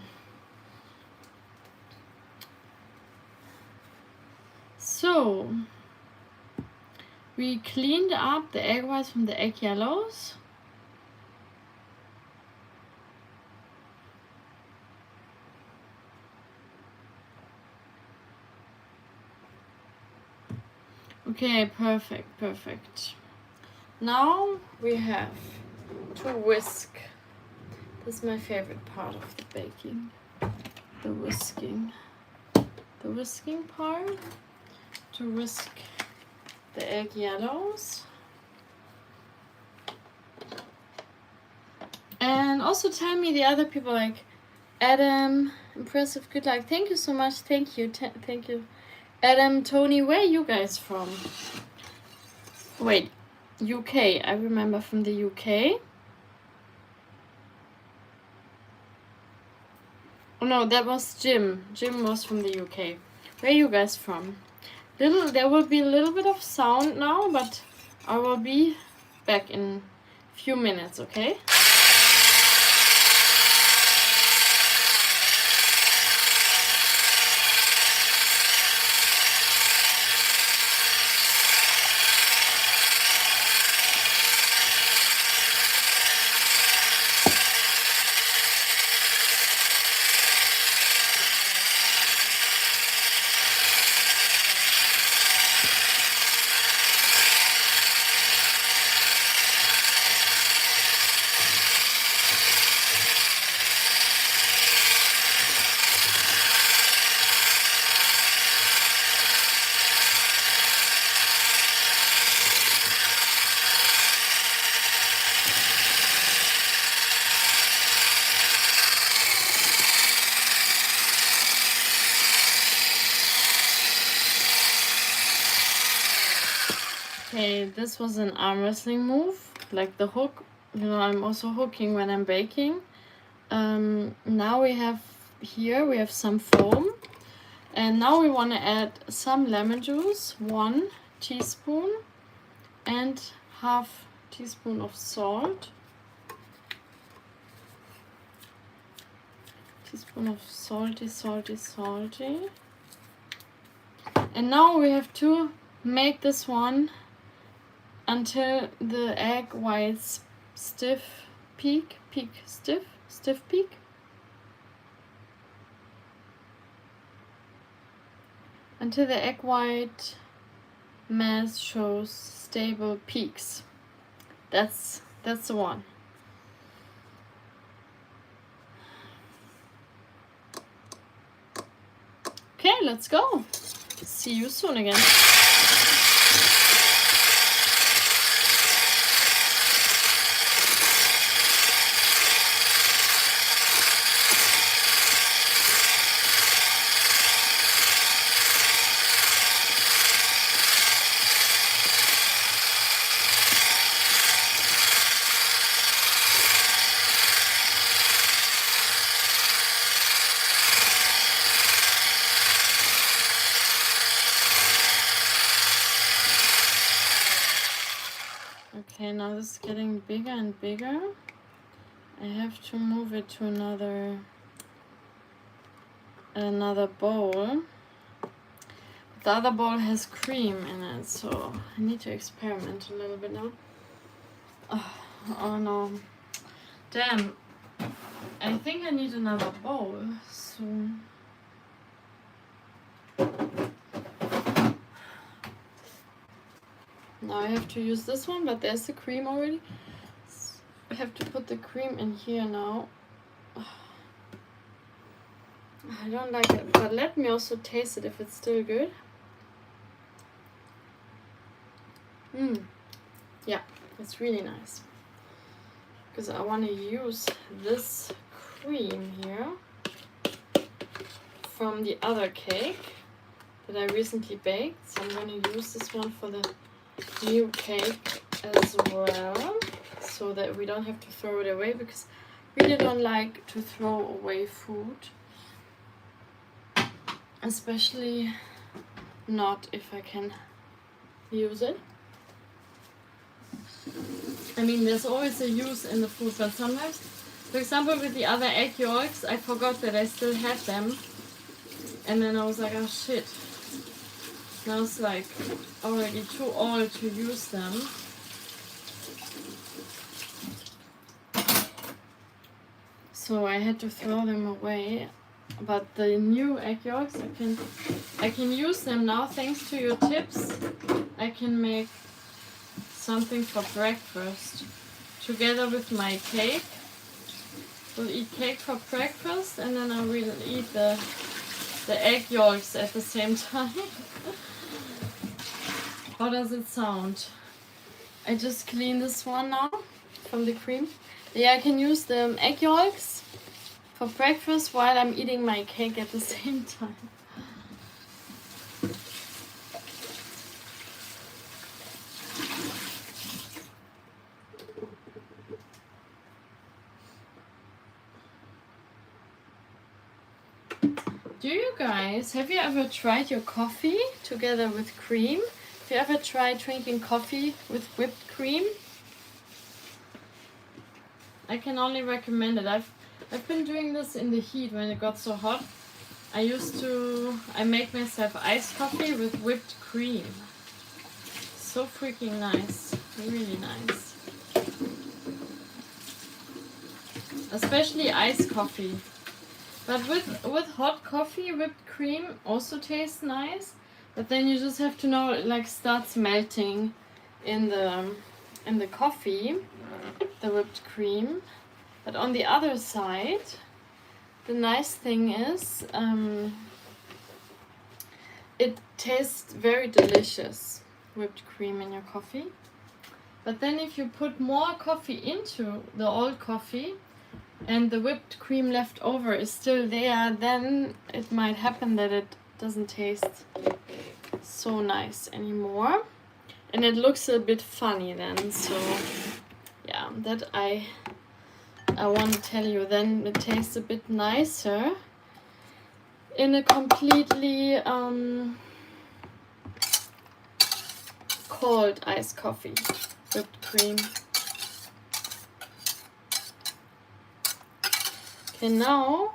So we cleaned up the egg whites from the egg yellows. Okay, perfect. Now we have to whisk. This is my favorite part of the baking. The whisking. The whisking part. To whisk the egg yellows. And also tell me the other people, like Adam, impressive, good luck. Thank you so much. Thank you. Thank you. Adam, Tony, where are you guys from? Wait, UK. I remember from the UK. Oh no, that was Jim. Jim was from the UK. Where are you guys from? There will be a little bit of sound now, but I will be back in a few minutes, okay? Okay, this was an arm wrestling move, like the hook. I'm also hooking when I'm baking. Now we have some foam, and now we want to add some lemon juice, 1 teaspoon, and half teaspoon of salt. Teaspoon of salty. And now we have to make this one until the egg whites stiff peak. Until the egg white mass shows stable peaks. That's the one. Okay, let's go. See you soon again. Okay, now this is getting bigger and bigger. I have to move it to another bowl. The other bowl has cream in it, so I need to experiment a little bit now. Oh no. Damn. I think I need another bowl soon. Now I have to use this one, but there's the cream already. So I have to put the cream in here now. I don't like it, but let me also taste it if it's still good. Yeah, it's really nice. because I want to use this cream here from the other cake that I recently baked. So I'm going to use this one for the new cake as well, so that we don't have to throw it away, because I really don't like to throw away food, especially not if I can use it. I mean, there's always a use in the food, but sometimes, for example, with the other egg yolks, I forgot that I still had them, and then I was like, oh shit, now it's like already too old to use them. So I had to throw them away. But the new egg yolks, I can use them now. Thanks to your tips, I can make something for breakfast together with my cake. We'll eat cake for breakfast, and then I will eat the egg yolks at the same time. How does it sound? I just clean this one now from the cream. Yeah, I can use the egg yolks for breakfast while I'm eating my cake at the same time. Do you guys, have you ever tried your coffee together with cream? Have you ever tried drinking coffee with whipped cream? I can only recommend it. I've been doing this in the heat when it got so hot. I make myself iced coffee with whipped cream. So freaking nice, really nice. Especially iced coffee. But with hot coffee, whipped cream also tastes nice. But then you just have to know, it like starts melting in the coffee, the whipped cream. But on the other side, the nice thing is, it tastes very delicious, whipped cream in your coffee. But then if you put more coffee into the old coffee and the whipped cream left over is still there, then it might happen that it doesn't taste so nice anymore. And it looks a bit funny then, so yeah, that I want to tell you, then it tastes a bit nicer in a completely cold iced coffee, whipped cream. Okay, now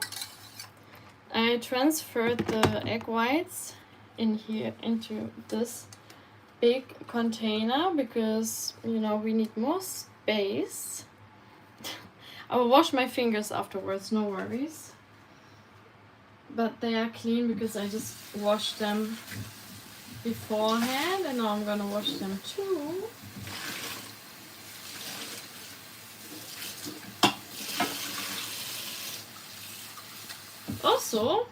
I transferred the egg whites in here into this big container because, you know, we need more space. I will wash my fingers afterwards, no worries. But they are clean because I just washed them beforehand, and now I'm gonna wash them too. Also,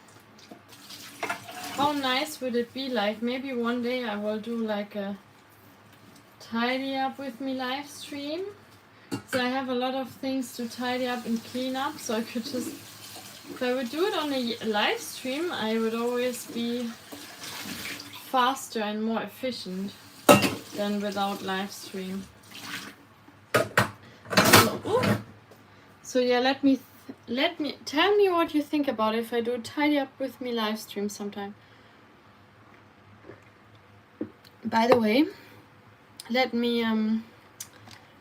how nice would it be, like maybe one day I will do like a tidy up with me live stream. So I have a lot of things to tidy up and clean up, so I could just, if I would do it on a live stream, I would always be faster and more efficient than without live stream. So yeah, let me tell me what you think about it if I do tidy up with me live stream sometime. By the way, let me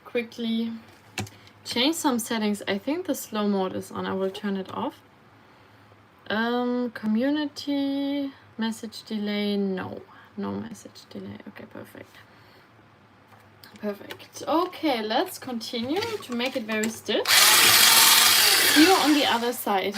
quickly change some settings. I think the slow mode is on. I will turn it off. Community message delay, no message delay. Okay, perfect. Okay, let's continue to make it very stiff. See you on the other side.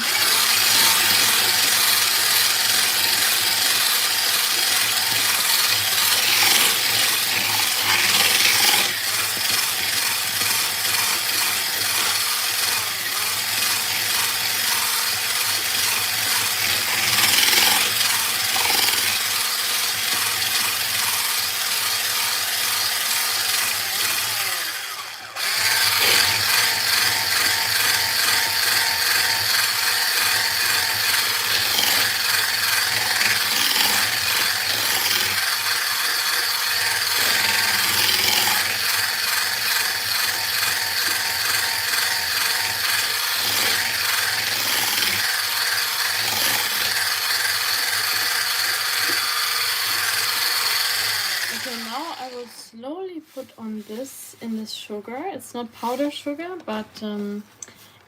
slowly put on this in this sugar. It's not powder sugar, but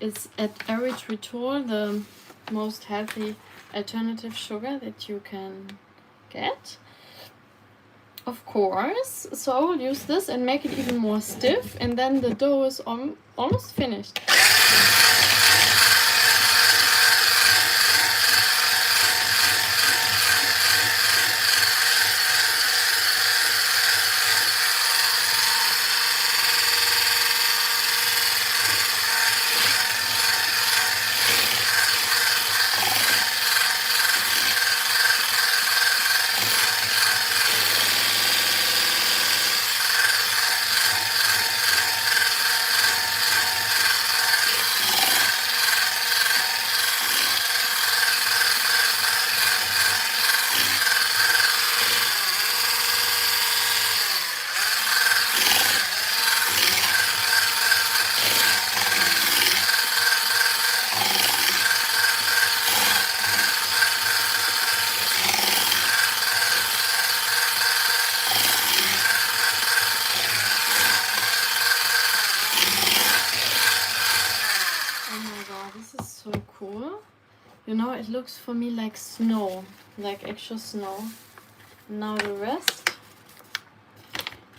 it's at erythritol, the most healthy alternative sugar that you can get, of course. So I will use this and make it even more stiff, and then the dough is almost finished. So cool. You know, it looks for me like snow, like actual snow. Now the rest.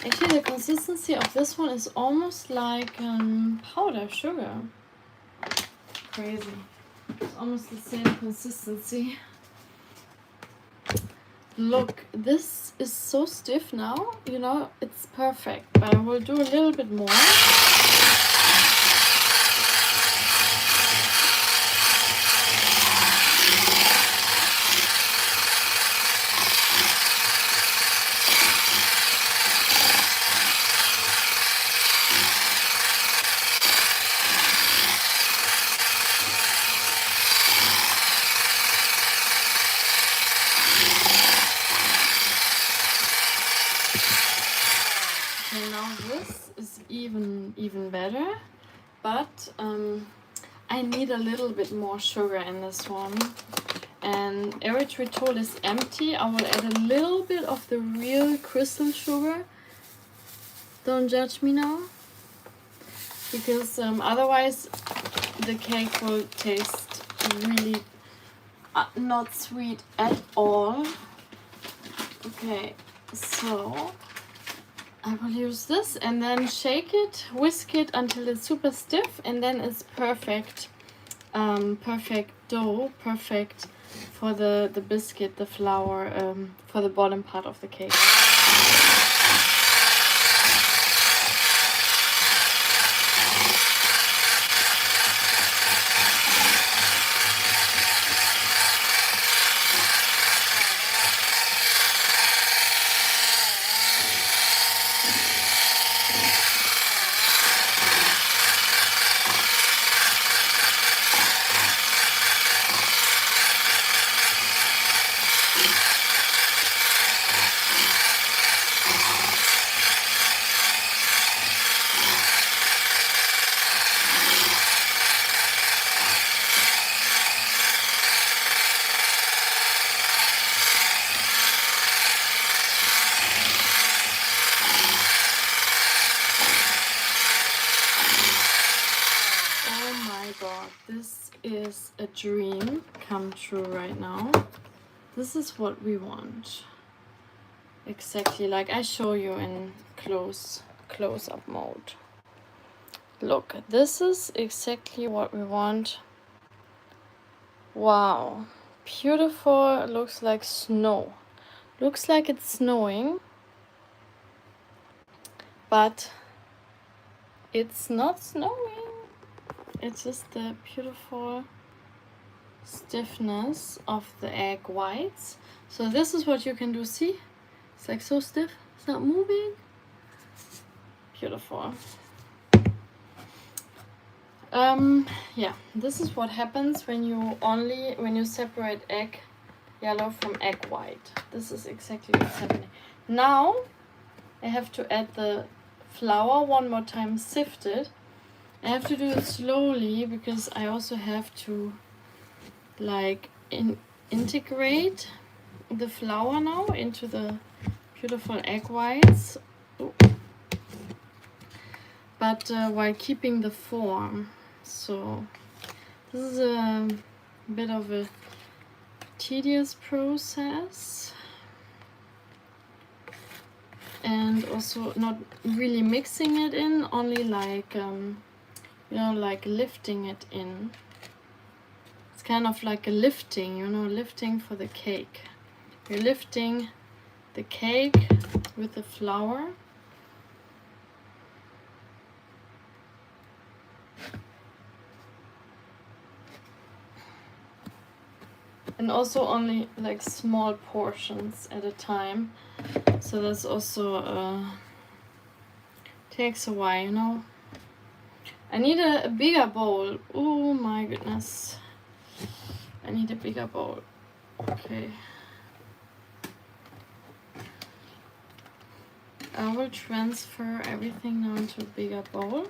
Actually, the consistency of this one is almost like powder sugar. Crazy. It's almost the same consistency. Look, this is so stiff now. You know, it's perfect. But I will do a little bit more. Now this is even better, but I need a little bit more sugar in this one, and erythritol is empty. I will add a little bit of the real crystal sugar. Don't judge me now, because otherwise the cake will taste really not sweet at all. Okay, so I will use this and then shake it, whisk it until it's super stiff, and then it's perfect, perfect dough, perfect for the biscuit, the flour, for the bottom part of the cake. This is a dream come true right now. This is what we want. Exactly like I show you in close-up mode. Look, this is exactly what we want. Wow, beautiful. Looks like snow. Looks like it's snowing, but it's not snowing. It's just the beautiful stiffness of the egg whites. So this is what you can do. See, it's like so stiff, it's not moving. Beautiful. Yeah, this is what happens when you separate egg yellow from egg white. This is exactly what's happening. Now I have to add the flour one more time, sifted. I have to do it slowly because I also have to like integrate the flour now into the beautiful egg whites. but while keeping the form. So this is a bit of a tedious process, and also not really mixing it in, only like you know, like lifting it in. It's kind of like a lifting, you know, lifting for the cake. You're lifting the cake with the flour. And also only like small portions at a time. So that's also takes a while, you know. I need a bigger bowl. Oh my goodness. I need a bigger bowl. Okay. I will transfer everything now into a bigger bowl.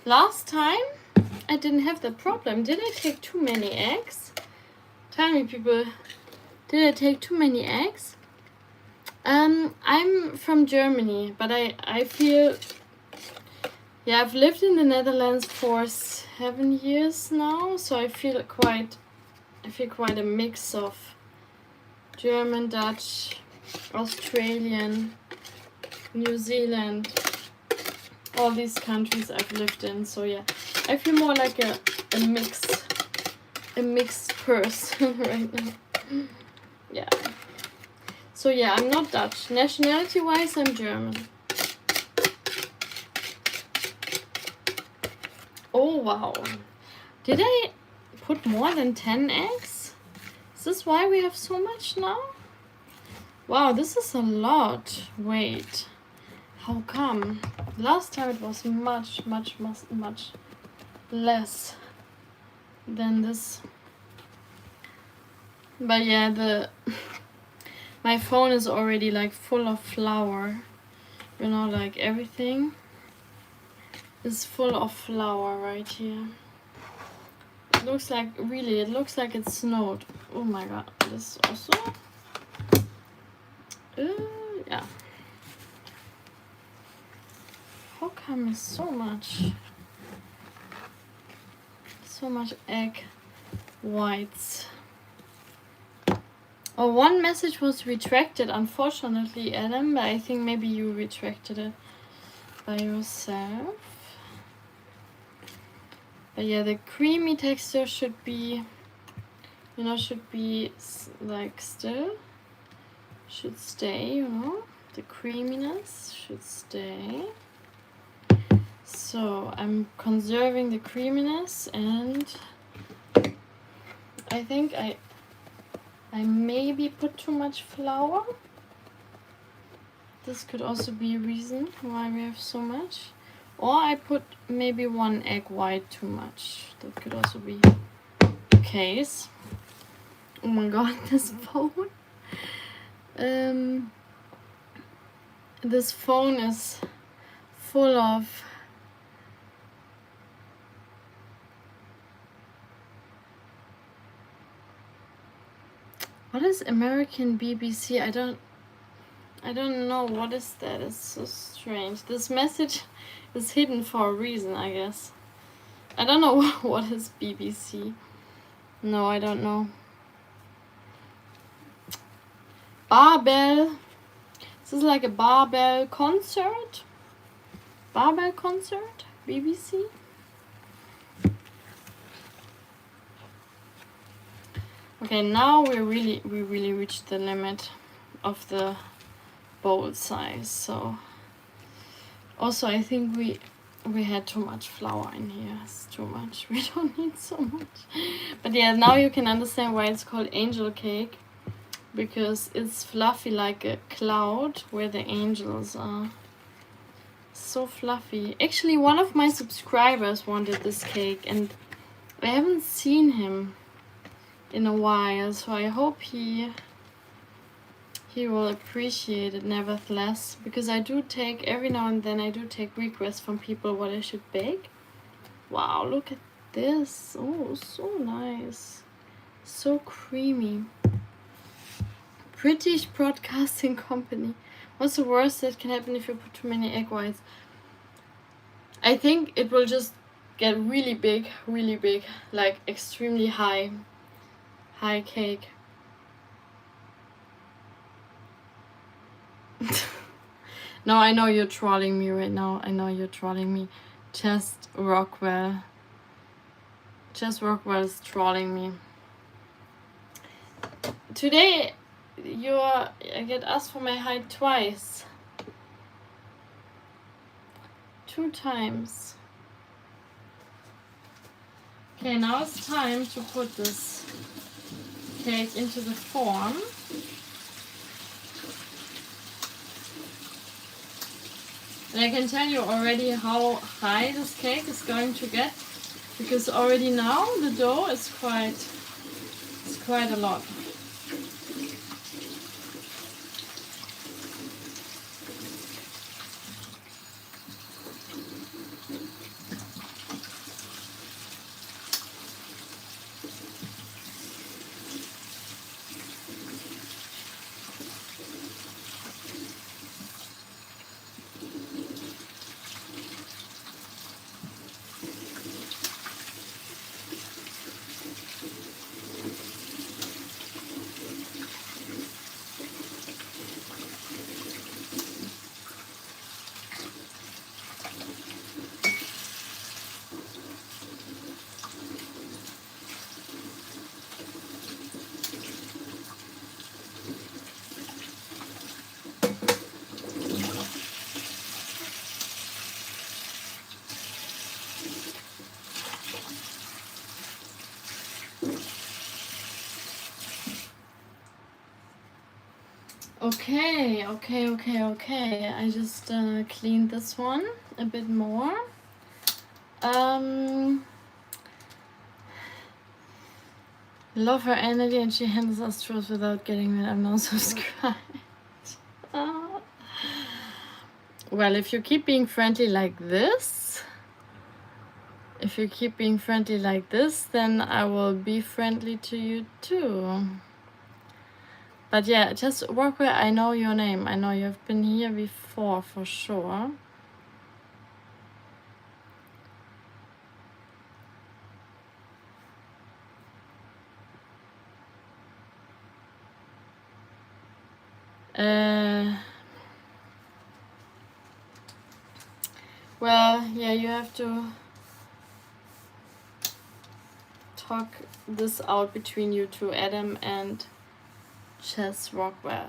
Last time I didn't have the problem. Did I take too many eggs? Tell me, people. Did I take too many eggs? I'm from Germany, but I feel, yeah, I've lived in the Netherlands for 7 years now, so I feel quite a mix of German, Dutch, Australian, New Zealand, all these countries I've lived in. So yeah, I feel more like a mixed person right now. Yeah. So yeah, I'm not Dutch. Nationality wise, I'm German. Oh wow. Did I put more than 10 eggs? Is this why we have so much now? Wow, this is a lot. Wait. How come? Last time it was much less than this. But yeah, my phone is already like full of flour. You know, like everything is full of flour right here. It looks like, really, it looks like it snowed. Oh my god, this also. Yeah. How come so much egg whites? Oh, one message was retracted, unfortunately, Adam, but I think maybe you retracted it by yourself. But yeah, the creamy texture should be, you know, should be like still, should stay, you know, the creaminess should stay. So I'm conserving the creaminess, and I think I maybe put too much flour. This could also be a reason why we have so much. Or I put maybe 1 egg white too much. That could also be the case. Oh my god, this phone. This phone is full of what is American BBC? I don't know what is that. It's so strange. This message is hidden for a reason, I guess. I don't know what is BBC. No, I don't know. Barbell. This is like a barbell concert. Barbell concert? BBC? Okay, now we really reached the limit of the bowl size. So also I think we had too much flour in here. It's too much. We don't need so much. But yeah, now you can understand why it's called angel cake, because it's fluffy like a cloud where the angels are. So fluffy. Actually, one of my subscribers wanted this cake, and I haven't seen him in a while, so I hope he will appreciate it nevertheless, because I do take, every now and then I do take requests from people what I should bake. Wow, look at this. Oh, so nice. So creamy. British Broadcasting Company. What's the worst that can happen if you put too many egg whites? I think it will just get really big, like extremely high cake. No, I know you're trolling me right now. I know you're trolling me. Just Rockwell is trolling me. Today, I get asked for my height twice. 2 times. Okay, now it's time to put this cake into the form. And I can tell you already how high this cake is going to get, because already now the dough is quite a lot. Okay. I just cleaned this one a bit more. Love her energy, and she handles us truth without getting it. I'm not subscribed. Well, if you keep being friendly like this, then I will be friendly to you too. But yeah, just work where I know your name. I know you've been here before for sure. Well, yeah, you have to talk this out between you two, Adam and Chess Rockwell.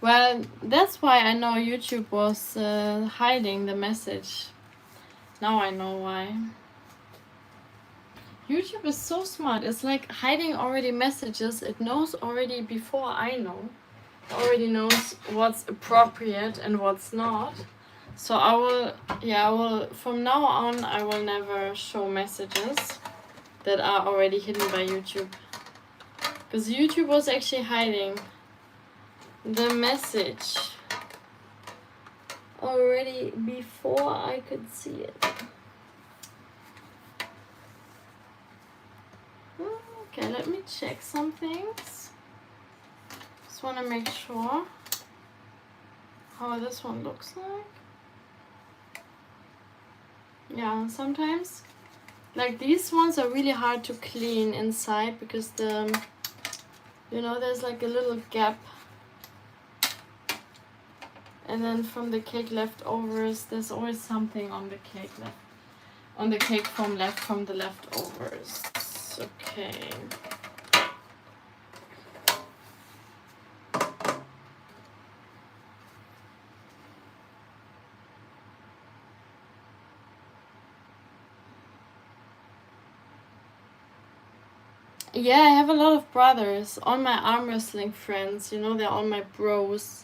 Well, that's why I know YouTube was hiding the message. Now I know why. YouTube is so smart. It's like hiding already messages. It knows already before I know. It already knows what's appropriate and what's not. So I will from now on, I will never show messages that are already hidden by YouTube. Because YouTube was actually hiding the message already before I could see it. Okay, let me check some things. Just want to make sure how this one looks like. Yeah, sometimes like these ones are really hard to clean inside because there's like a little gap, and then from the cake leftovers there's always something on the cake left from the leftovers. Okay. Yeah, I have a lot of brothers. All my arm wrestling friends, they're all my bros.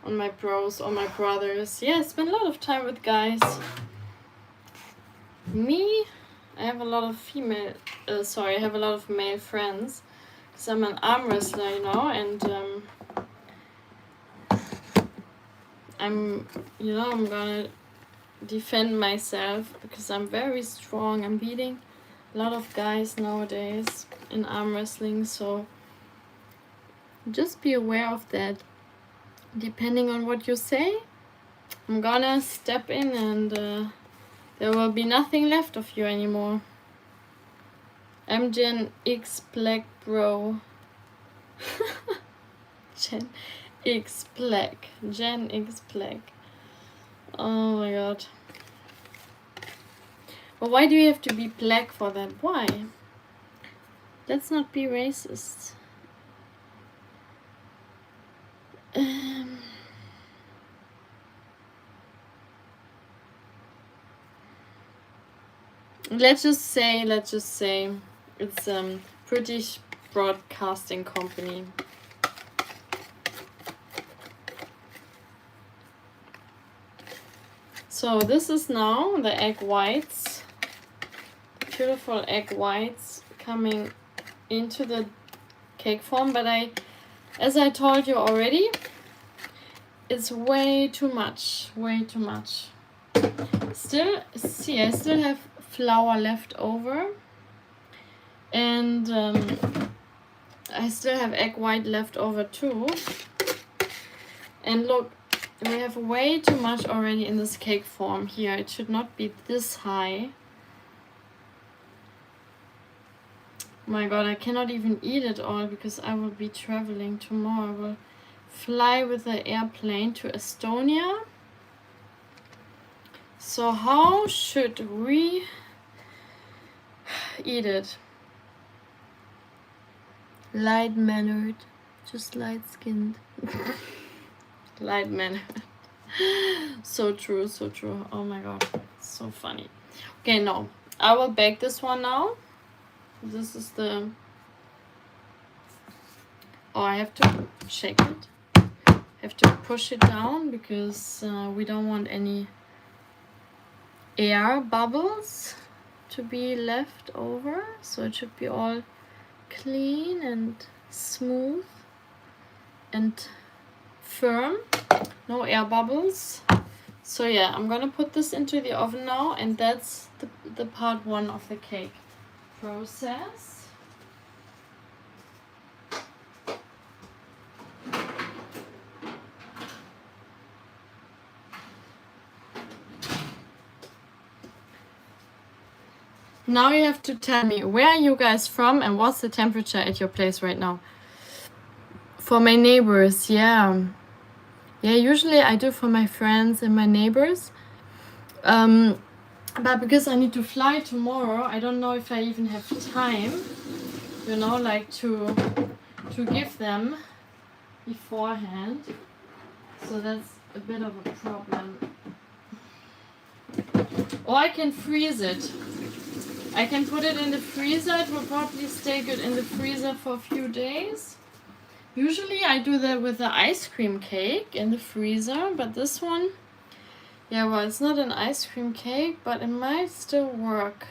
All my brothers. Yeah, I spend a lot of time with guys. Me, I have a lot of I have a lot of male friends. Because I'm an arm wrestler, and I'm gonna defend myself because I'm very strong. I'm beating a lot of guys nowadays in arm wrestling, so just be aware of that. Depending on what you say, I'm gonna step in and there will be nothing left of you anymore. I'm Gen X Black Bro. Gen X Black. Gen X Black. Oh my god. But why do you have to be black for that? Why? Let's not be racist. Let's just say it's British Broadcasting Company. So this is now the egg whites, beautiful egg whites coming into the cake form, but as I told you already, it's way too much. Still, see, I still have flour left over, and I still have egg white left over too. And look, we have way too much already in this cake form here. It should not be this high. My god, I cannot even eat it all because I will be traveling tomorrow. I will fly with the airplane to Estonia. So how should we eat it? Light-mannered, just light-skinned. Light-mannered. So true, so true. Oh my god, it's so funny. Okay, no, I will bake this one now. This is the... Oh, I have to shake it. I have to push it down because we don't want any air bubbles to be left over. So it should be all clean and smooth and firm. No air bubbles. So yeah, I'm gonna put this into the oven now, and that's the part one of the cake process. Now you have to tell me, where are you guys from and what's the temperature at your place right now? For my neighbors, yeah. Yeah, usually I do for my friends and my neighbors. But because I need to fly tomorrow, I don't know if I even have time, you know, like to give them beforehand. So that's a bit of a problem. Or I can freeze it. I can put it in the freezer. It will probably stay good in the freezer for a few days. Usually I do that with the ice cream cake in the freezer, but this one, yeah, well, it's not an ice cream cake, but it might still work.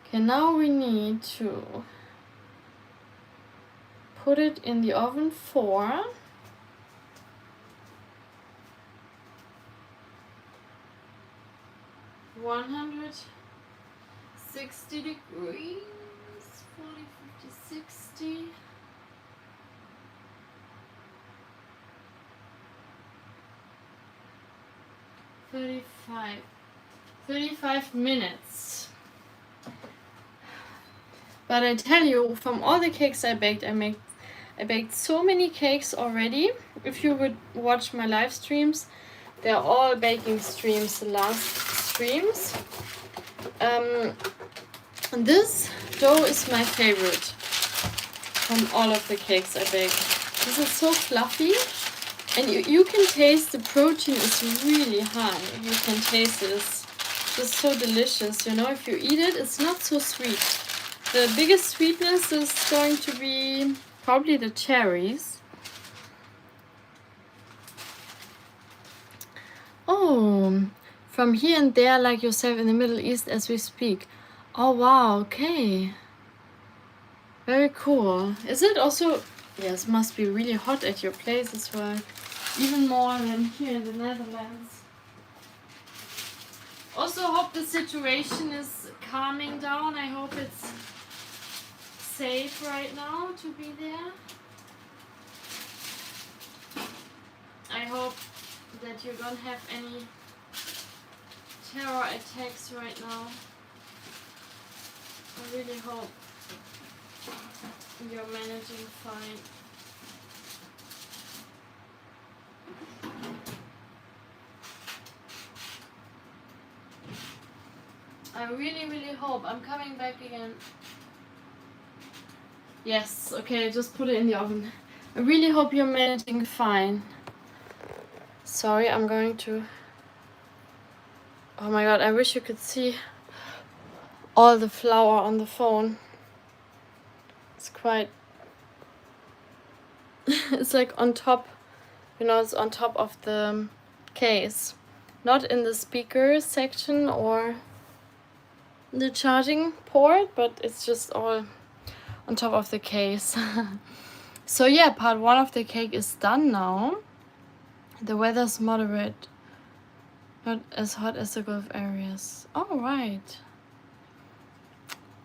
Okay, now we need to put it in the oven for 160 degrees, 40, 50, 60. 35 minutes. But I tell you, from all the cakes I baked, I baked so many cakes already. If you would watch my live streams, they're all baking streams, the last streams. This dough is my favorite from all of the cakes I baked. This is so fluffy, and you can taste the protein is really high. You can taste this. It's so delicious, you know. If you eat it, it's not so sweet. The biggest sweetness is going to be probably the cherries. Oh, from here and there, like yourself in the Middle East as we speak. Oh wow, okay. Very cool. Is it also... Yes, must be really hot at your place as well. even more than here in the Netherlands. Also hope the situation is calming down. I hope it's safe right now to be there. I hope that you don't have any terror attacks right now. I really hope you're managing fine. I really hope. I'm coming back again. Yes, okay, just put it in the oven. I really hope you're managing fine. Sorry, I'm going to... Oh my god, I wish you could see all the flour on the phone. It's quite... It's like on top, you know, it's on top of the case. Not in the speaker section or the charging port, but it's just all on top of the case. So yeah, part 1 of the cake is done now. The weather's moderate, not as hot as the Gulf areas. All right,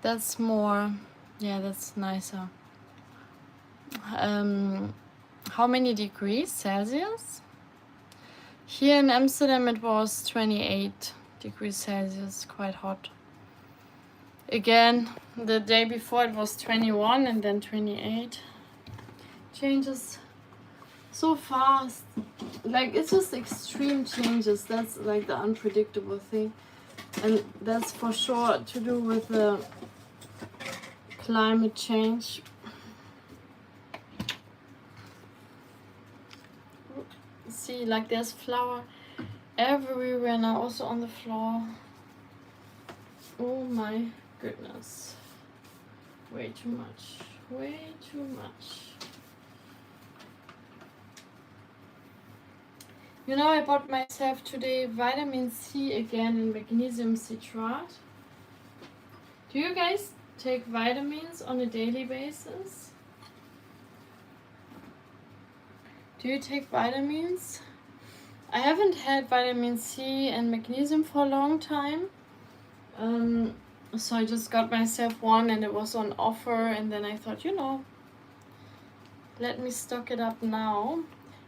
that's more, yeah, that's nicer. How many degrees Celsius? Here in Amsterdam it was 28 degrees Celsius, quite hot. Again, the day before it was 21 and then 28. Changes so fast. Like, it's just extreme changes. That's like the unpredictable thing. And that's for sure to do with the climate change. See, like there's flour everywhere now, also on the floor. Oh my goodness. Way too much. Way too much. You know, I bought myself today vitamin C again and magnesium citrate. Do you guys take vitamins on a daily basis? Do you take vitamins? I haven't had vitamin C and magnesium for a long time. So I just got myself one and it was on offer, and then I thought, you know, let me stock it up now.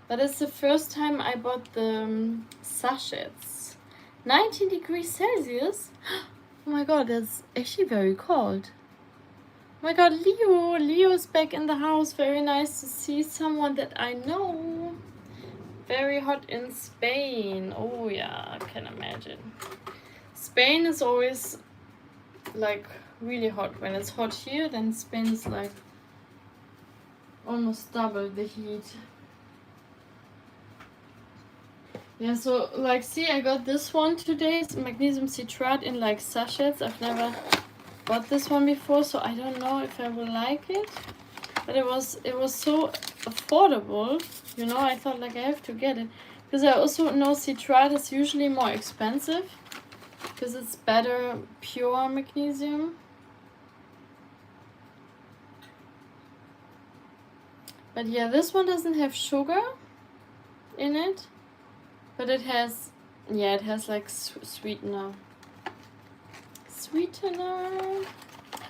But it's the first time I bought the sachets. 19 degrees Celsius? Oh my god, that's actually very cold. Oh my god, Leo's back in the house. Very nice to see someone that I know. Very hot in Spain. Oh yeah, I can imagine. Spain is always like really hot. When it's hot here, then Spain is like almost double the heat. Yeah, so like, see, I got this one today. It's magnesium citrate in like sachets. I've never bought this one before, so I don't know if I will like it. But it was so affordable, you know. I thought like I have to get it, because I also know citrate is usually more expensive because it's better pure magnesium. But yeah, this one doesn't have sugar in it, but it has, yeah, it has like sweetener.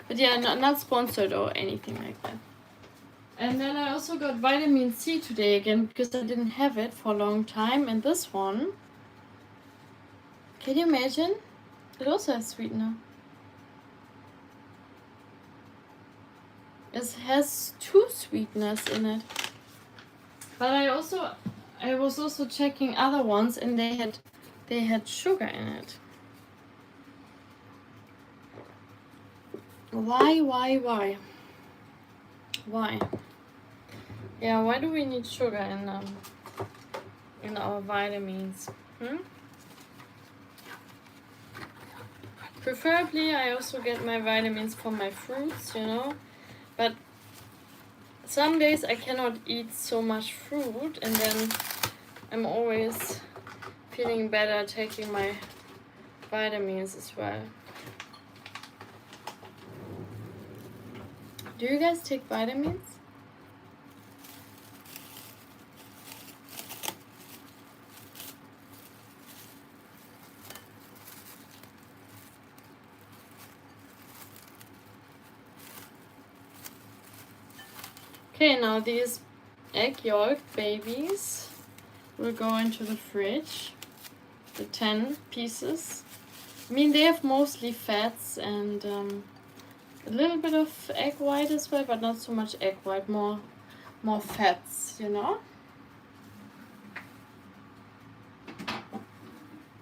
But yeah, not sponsored or anything like that. And then I also got vitamin C today again, because I didn't have it for a long time. And this one, can you imagine? It also has sweetener. It has 2 sweeteners in it. But I was also checking other ones, and they had sugar in it. Why? Yeah, why do we need sugar in our vitamins? Preferably, I also get my vitamins from my fruits, you know. But some days I cannot eat so much fruit, and then I'm always feeling better taking my vitamins as well. Do you guys take vitamins? Okay, now these egg yolk babies will go into the fridge. The 10 pieces. I mean, they have mostly fats and a little bit of egg white as well, but not so much egg white, more fats, you know.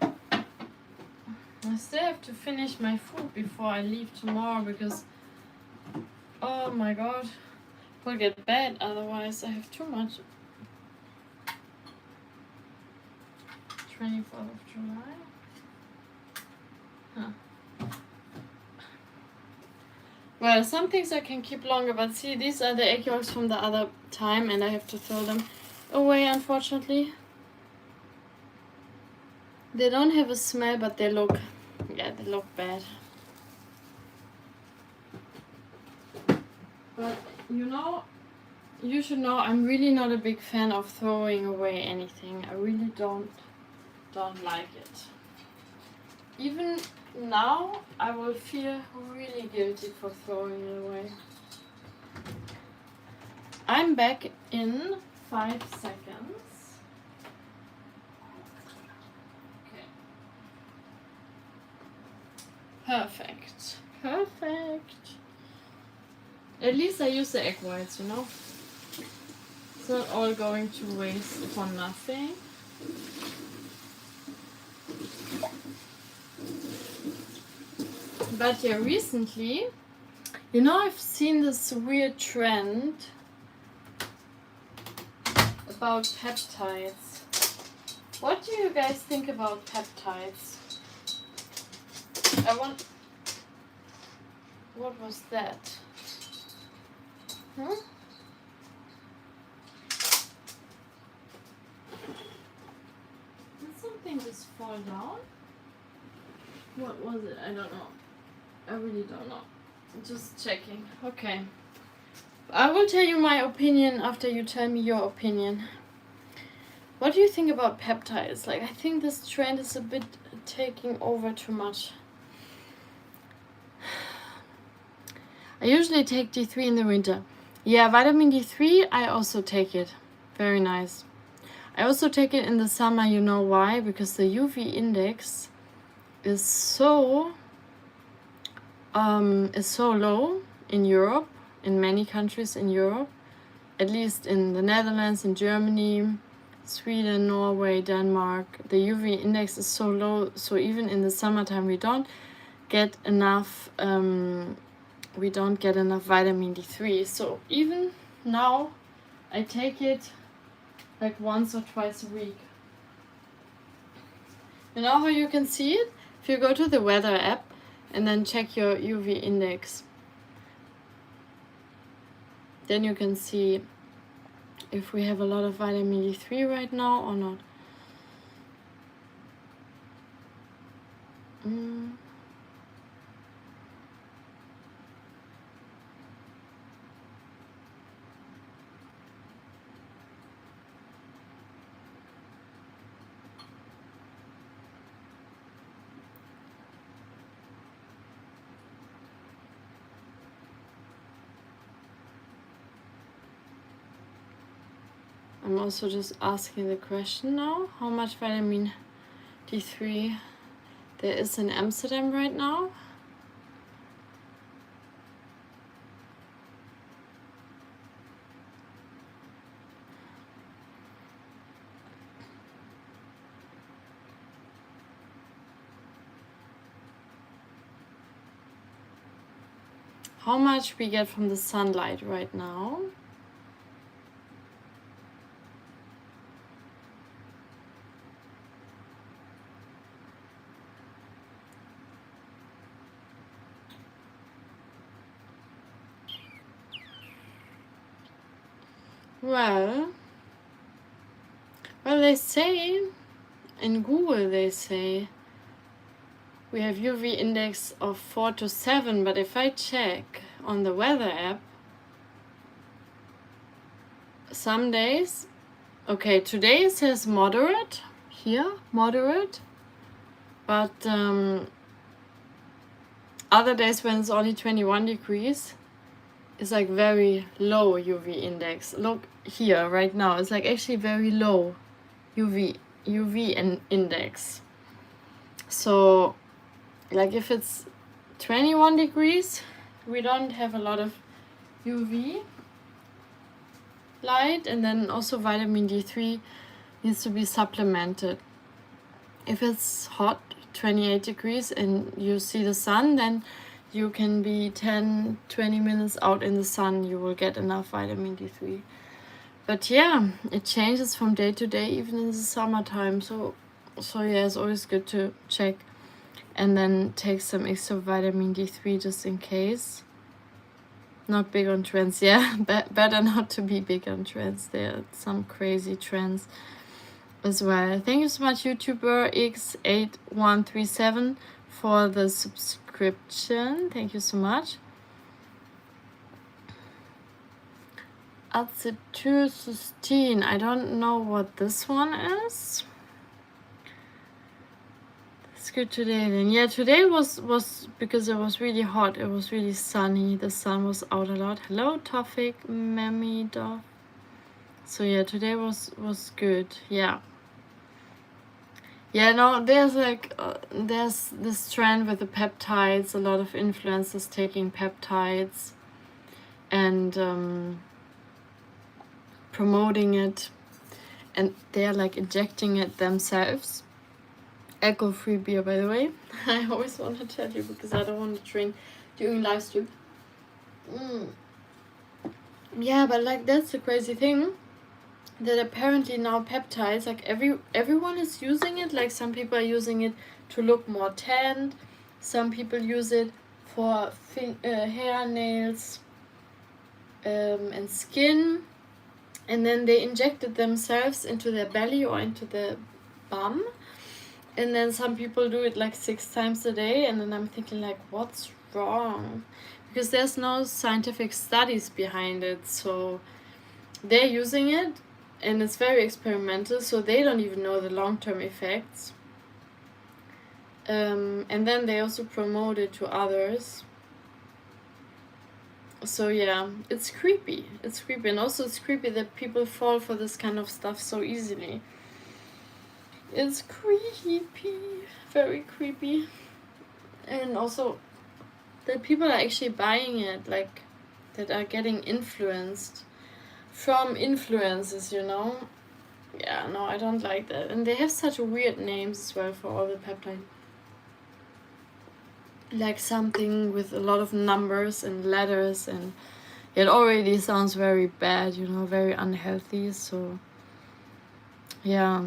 I still have to finish my food before I leave tomorrow because, oh my god, it will get bad otherwise. I have too much. 24th of July. Huh. Well, some things I can keep longer, but see, these are the egg yolks from the other time and I have to throw them away, unfortunately. They don't have a smell, but they look, yeah, they look bad. But, you know, you should know I'm really not a big fan of throwing away anything. I really don't like it. Even now, I will feel really guilty for throwing it away. I'm back in 5 seconds. Okay. Perfect. Perfect. At least I use the egg whites, you know. It's not all going to waste for nothing. But yeah, recently, you know, I've seen this weird trend about peptides. What do you guys think about peptides? What was that? Huh? Did something just fall down? What was it? I don't know. I really don't know. Just checking. Okay. I will tell you my opinion after you tell me your opinion. What do you think about peptides? Like, I think this trend is a bit taking over too much. I usually take D3 in the winter. Yeah, vitamin D3, I also take it. Very nice. I also take it in the summer, you know why? Because the UV index is so low in Europe, in many countries in Europe, at least in the Netherlands, in Germany, Sweden, Norway, Denmark. The UV index is so low, so even in the summertime we don't get enough vitamin D3. So even now I take it like once or twice a week. You know how you can see it? If you go to the weather app and then check your UV index, then you can see if we have a lot of vitamin D3 right now or not. I'm also just asking the question now, how much vitamin D3 there is in Amsterdam right now. How much we get from the sunlight right now. Well, they say, in Google they say, we have UV index of 4 to 7, but if I check on the weather app, some days, okay, today it says moderate, here, moderate, but other days when it's only 21 degrees, is like very low UV index. Look here right now, it's like actually very low UV and index. So like if it's 21 degrees, we don't have a lot of UV light, and then also vitamin D3 needs to be supplemented. If it's hot, 28 degrees, and you see the sun, then you can be 10-20 minutes out in the sun, you will get enough vitamin D3. But yeah, it changes from day to day, even in the summertime. So yeah, it's always good to check and then take some extra vitamin D3 just in case. Not big on trends, yeah. Better not to be big on trends. There are some crazy trends as well. Thank you so much, YouTuber X8137, for the subscription. Thank you so much. Acetylcysteine. I don't know what this one is. It's good today then. Yeah, today was because it was really hot. It was really sunny. The sun was out a lot. Hello, Tofik, Mamidov. So yeah, today was good. Yeah. Yeah, no, there's like there's this trend with the peptides. A lot of influencers taking peptides and promoting it, and they're like injecting it themselves. Alcohol-free beer, by the way. I always want to tell you because I don't want to drink during live stream. Yeah, but like that's the crazy thing, that apparently now peptides, like everyone is using it. Like some people are using it to look more tanned, some people use it for hair, nails, and skin, and then they inject it themselves into their belly or into the bum, and then some people do it like 6 times a day, and then I'm thinking like, what's wrong? Because there's no scientific studies behind it, so they're using it and it's very experimental, so they don't even know the long-term effects. And then they also promote it to others. So yeah, it's creepy. It's creepy, and also it's creepy that people fall for this kind of stuff so easily. It's creepy, very creepy. And also that people are actually buying it, like that are getting influenced from influencers, you know. Yeah, no, I don't like that. And they have such weird names as well for all the peptides. Like something with a lot of numbers and letters, and it already sounds very bad, you know, very unhealthy. So yeah.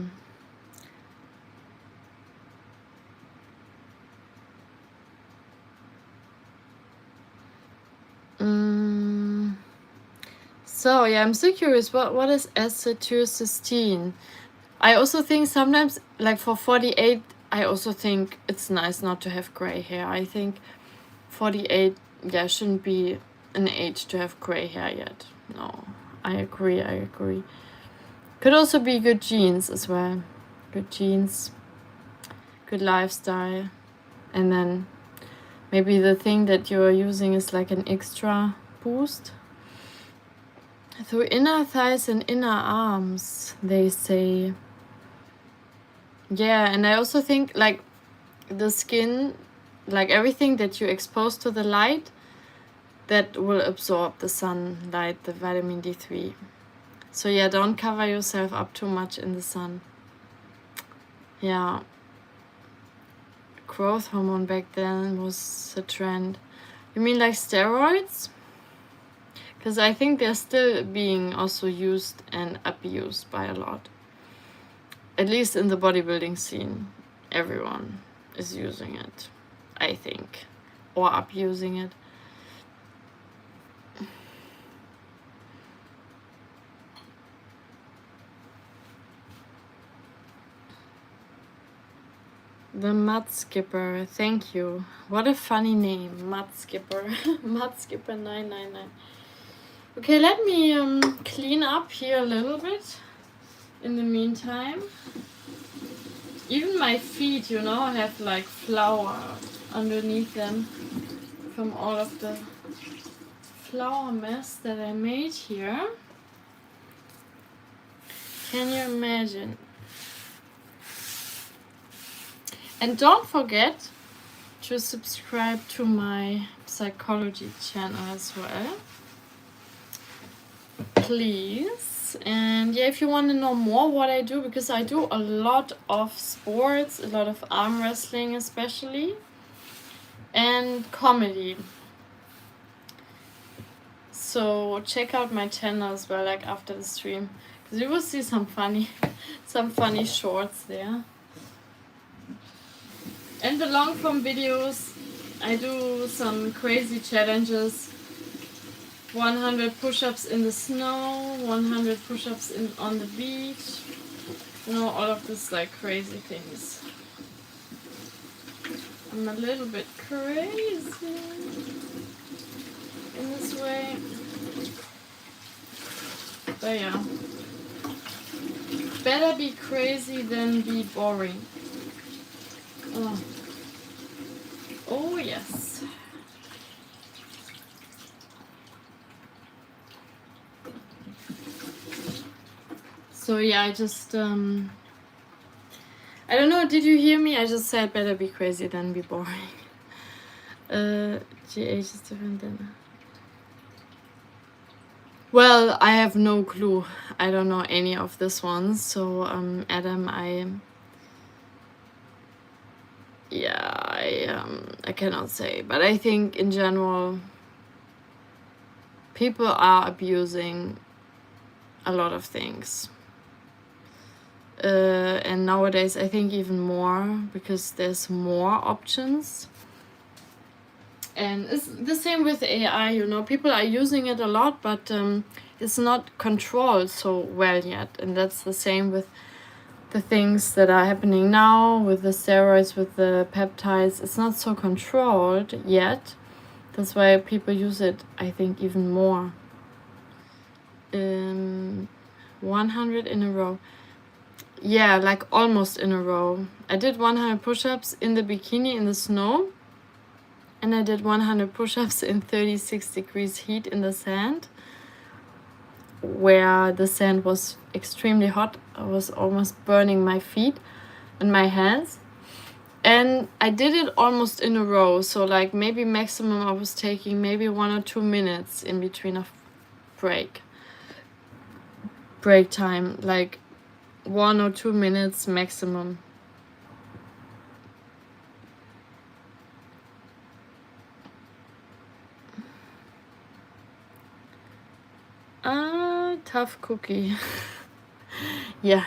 So yeah, I'm so curious, what is acetylcysteine? I also think sometimes, like for 48, I also think it's nice not to have gray hair. I think 48, yeah, shouldn't be an age to have gray hair yet. No, I agree. Could also be good genes as well. Good genes, good lifestyle, and then maybe the thing that you're using is like an extra boost. Through inner thighs and inner arms, they say. Yeah, and I also think like the skin, like everything that you expose to the light, that will absorb the sunlight, the vitamin D3. So yeah, don't cover yourself up too much in the sun. Yeah. Growth hormone back then was a trend. You mean like steroids? Because I think they're still being also used and abused by a lot. At least in the bodybuilding scene, everyone is using it, I think, or abusing it. The Mud Skipper, thank you. What a funny name, Mud Skipper. Mud Skipper 999. Okay, let me clean up here a little bit in the meantime. Even my feet, you know, have like flour underneath them from all of the flower mess that I made here. Can you imagine? And don't forget to subscribe to my psychology channel as well, please. And yeah, if you want to know more what I do, because I do a lot of sports, a lot of arm wrestling especially, and comedy. So check out my channel as well, like after the stream, because you will see some funny shorts there. And the long form videos, I do some crazy challenges. 100 push-ups in the snow, 100 push-ups on the beach. You know, all of this like crazy things. I'm a little bit crazy in this way. But yeah. Better be crazy than be boring. Oh yes. So yeah, I just I don't know, did you hear me? I just said better be crazy than be boring. GH is different than... Well, I have no clue. I don't know any of this ones. So Adam, I cannot say, but I think in general people are abusing a lot of things. And nowadays I think even more, because there's more options. And it's the same with AI, you know, people are using it a lot, but it's not controlled so well yet. And that's the same with the things that are happening now with the steroids, with the peptides. It's not so controlled yet. That's why people use it, I think, even more. 100 in a row. Yeah, like almost in a row. I did 100 push-ups in the bikini in the snow. And I did 100 push-ups in 36 degrees heat in the sand, where the sand was extremely hot. I was almost burning my feet and my hands. And I did it almost in a row. So like maybe maximum I was taking maybe 1 or 2 minutes in between a break time, like 1 or 2 minutes maximum. Tough cookie. Yeah.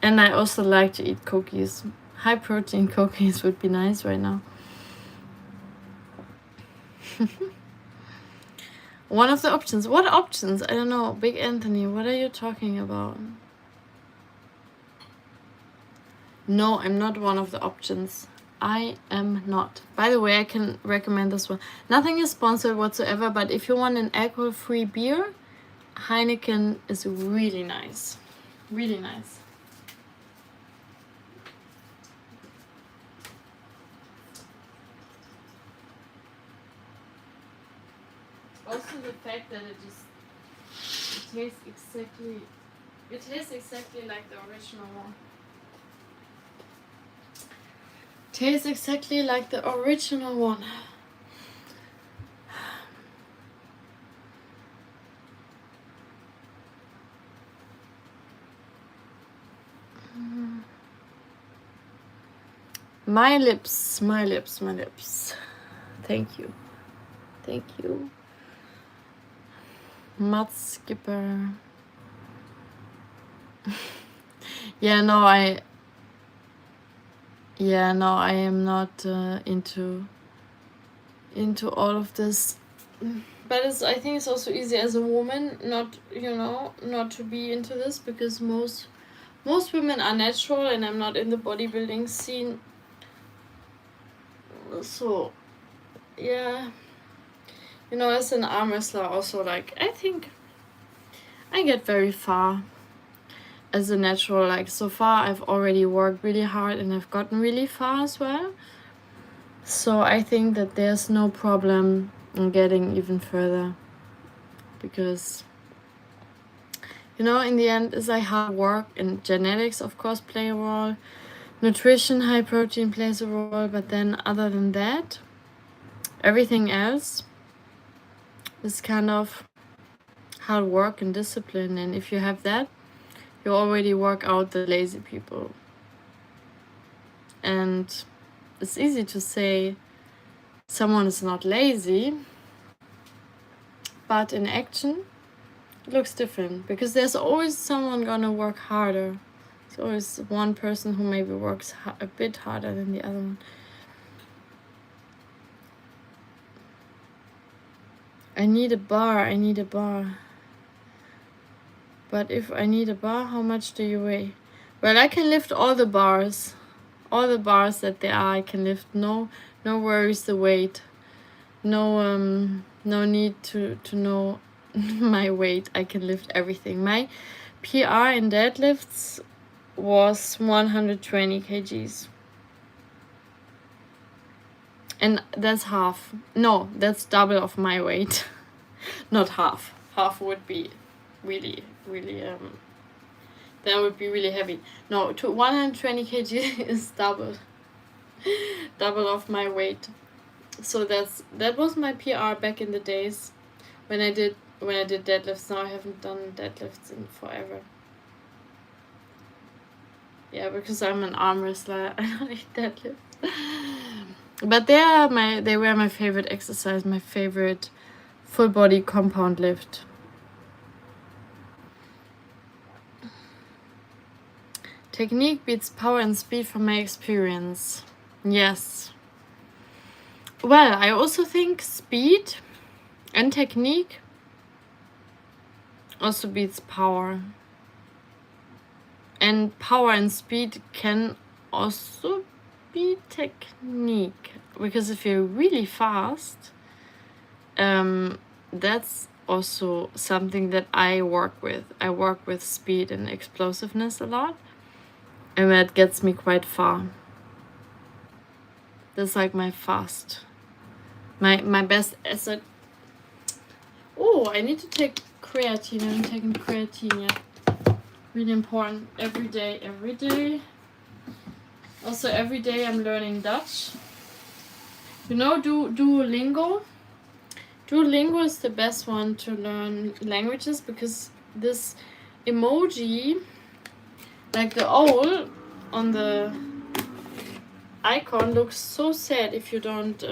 And I also like to eat cookies. High protein cookies would be nice right now. One of the options. What options? I don't know. Big Anthony, what are you talking about? No, I'm not one of the options. I am not. By the way, I can recommend this one. Nothing is sponsored whatsoever, but if you want an alcohol-free beer, Heineken is really nice. Really nice. Also the fact that it tastes exactly like the original one. Tastes exactly like the original one. My lips. Thank you. Mud Skipper. Yeah, no, I am not into all of this. But I think it's also easy as a woman not to be into this, because most women are natural, and I'm not in the bodybuilding scene. So, yeah. You know, as an arm wrestler also, like, I think I get very far as a natural. Like, so far I've already worked really hard and I've gotten really far as well. So I think that there's no problem and getting even further, because you know, in the end, it's like hard work, and genetics of course play a role, nutrition, high protein plays a role, but then other than that, everything else is kind of hard work and discipline. And if you have that, you already work out the lazy people. And it's easy to say someone is not lazy, but in action it looks different, because there's always someone gonna work harder. There's always one person who maybe works a bit harder than the other one. I need a bar. But if I need a bar, how much do you weigh? Well, I can lift all the bars that there are. I can lift. No worries the weight. No need to know my weight. I can lift everything. My PR in deadlifts was 120 kgs. And that's half. No, that's double of my weight. Not half. Half would be really that would be really heavy. No, to 120 kg is double of my weight. So that was my PR back in the days when I did deadlifts. Now I haven't done deadlifts in forever. Yeah, because I'm an arm wrestler. I don't need deadlifts. But they were my favorite exercise, my favorite full body compound lift. Technique beats power and speed from my experience. Yes. Well, I also think speed and technique also beats power. And power and speed can also be technique. Because if you're really fast, that's also something that I work with. I work with speed and explosiveness a lot. And that gets me quite far. That's like my fast. My best asset. Oh, I need to take creatine. I haven't taken creatine yet. Really important. Every day. Also, every day I'm learning Dutch. You know, Duolingo? Duolingo is the best one to learn languages, because this emoji, like the owl on the icon, looks so sad if you don't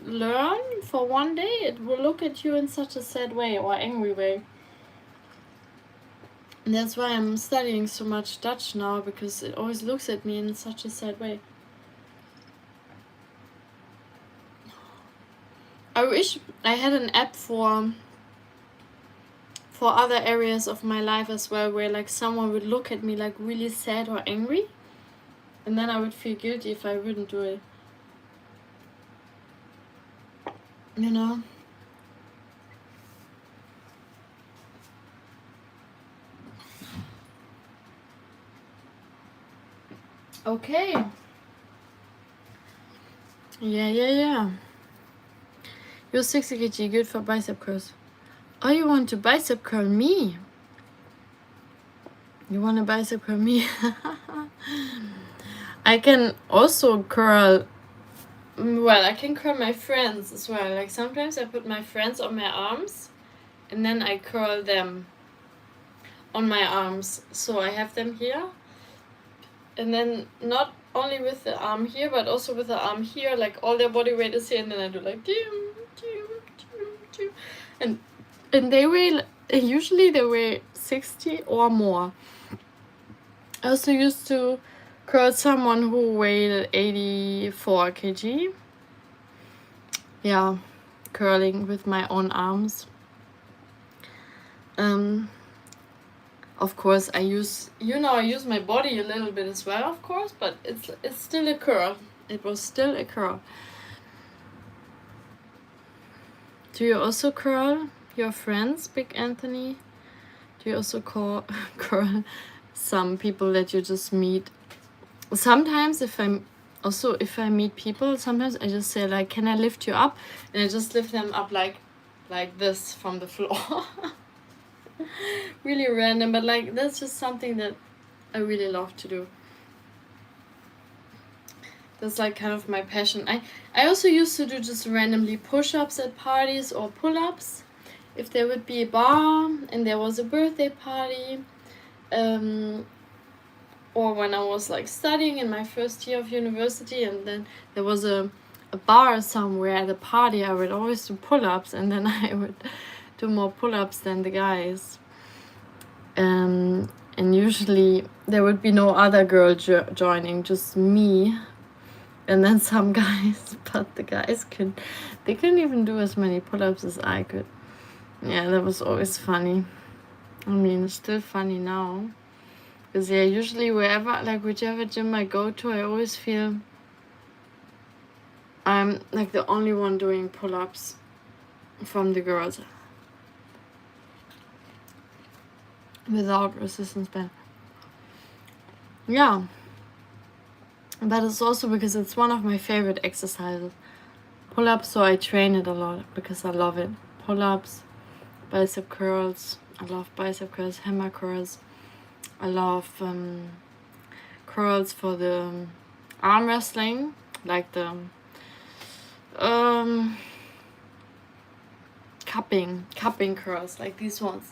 learn for one day. It will look at you in such a sad way or angry way. And that's why I'm studying so much Dutch now, because it always looks at me in such a sad way. I wish I had an app for other areas of my life as well, where like someone would look at me like really sad or angry, and then I would feel guilty if I wouldn't do it. You know? Okay. Yeah. You're 60 kg, good for bicep curls. Oh, you want to bicep curl me? You want to bicep curl me? I can also curl. Well, I can curl my friends as well. Like sometimes I put my friends on my arms, and then I curl them on my arms. So I have them here, and then not only with the arm here, but also with the arm here. Like all their body weight is here, and then I do like and they weigh, usually they weigh 60 or more. I also used to curl someone who weighed 84 kg. Yeah, curling with my own arms. Of course, I use my body a little bit as well, of course, but it's still a curl. It was still a curl. Do you also curl your friends, Big Anthony? Do you also curl some people that you just meet? Sometimes if I'm Also, if I meet people, sometimes I just say like, can I lift you up? And I just lift them up like this from the floor. Really random, but like that's just something that I really love to do. That's like kind of my passion. I also used to do just randomly push-ups at parties or pull-ups. If there would be a bar and there was a birthday party, or when I was like studying in my first year of university and then there was a bar somewhere at a party, I would always do pull-ups, and then I would do more pull-ups than the guys. And usually there would be no other girl joining, just me and then some guys, but the guys they couldn't even do as many pull-ups as I could. Yeah, that was always funny. I mean, it's still funny now. Because yeah, usually whichever gym I go to, I always feel I'm like the only one doing pull-ups from the girls. Without resistance band. Yeah. But it's also because it's one of my favorite exercises. Pull-ups, so I train it a lot because I love it. Pull-ups, bicep curls. I love bicep curls, hammer curls. I love curls for the arm wrestling, like the cupping curls, like these ones.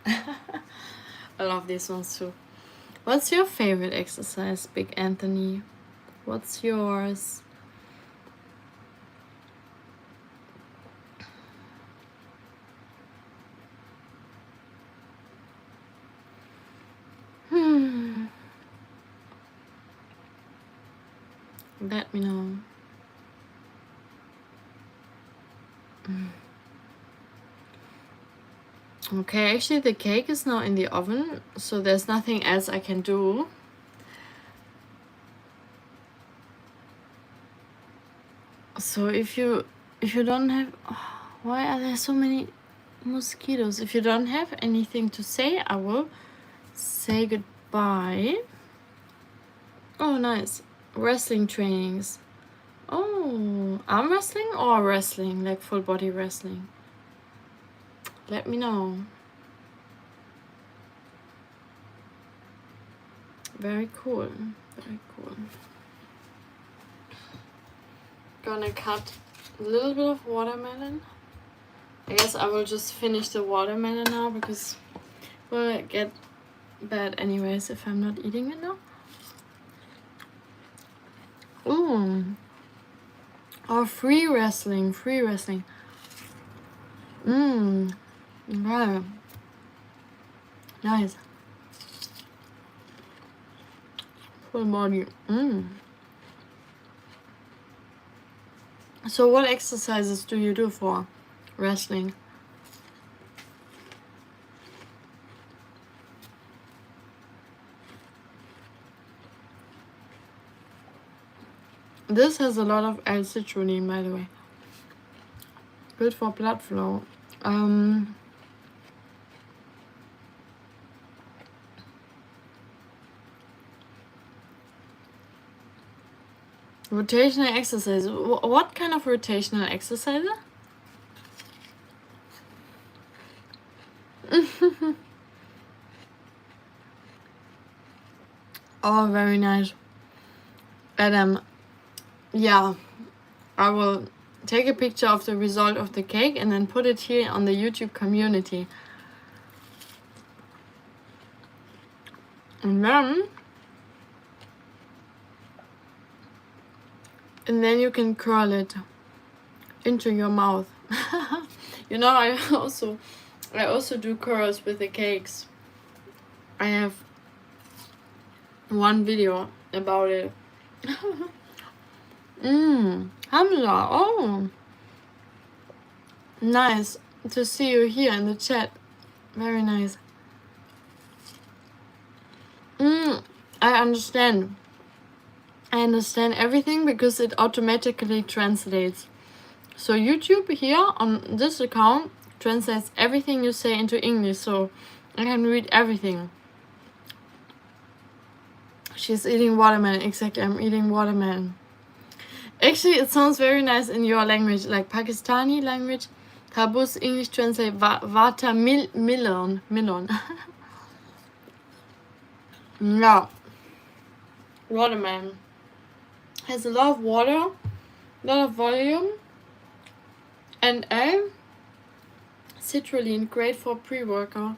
I love these ones too. What's your favorite exercise, Big Anthony? What's yours? Let me know. Okay, actually the cake is now in the oven, so there's nothing else I can do. So if you don't have, why are there so many mosquitoes? If you don't have anything to say, I will say goodbye. Oh, nice. Wrestling trainings. Oh, arm wrestling or wrestling, like full body wrestling? Let me know. Very cool. Very cool. Gonna cut a little bit of watermelon. I guess I will just finish the watermelon now because it will get bad anyways if I'm not eating it now. Ooh. Oh, free wrestling. Okay. Nice. Full body. So what exercises do you do for wrestling? This has a lot of L-citrulline, by the way. Good for blood flow. Rotational exercise. What kind of rotational exercise? Oh, very nice. Adam, yeah, I will take a picture of the result of the cake and then put it here on the YouTube community. And then you can curl it into your mouth. You know, I also do curls with the cakes. I have one video about it. Hamza, oh, nice to see you here in the chat. Very nice. I understand everything because it automatically translates. So YouTube here on this account translates everything you say into English, so I can read everything. She's eating watermelon. Exactly, I'm eating watermelon. Actually, it sounds very nice in your language, like Pakistani language. Kabus English translate watermelon. Melon. Yeah. Watermelon. Has a lot of water, a lot of volume, and citrulline, great for pre-workout.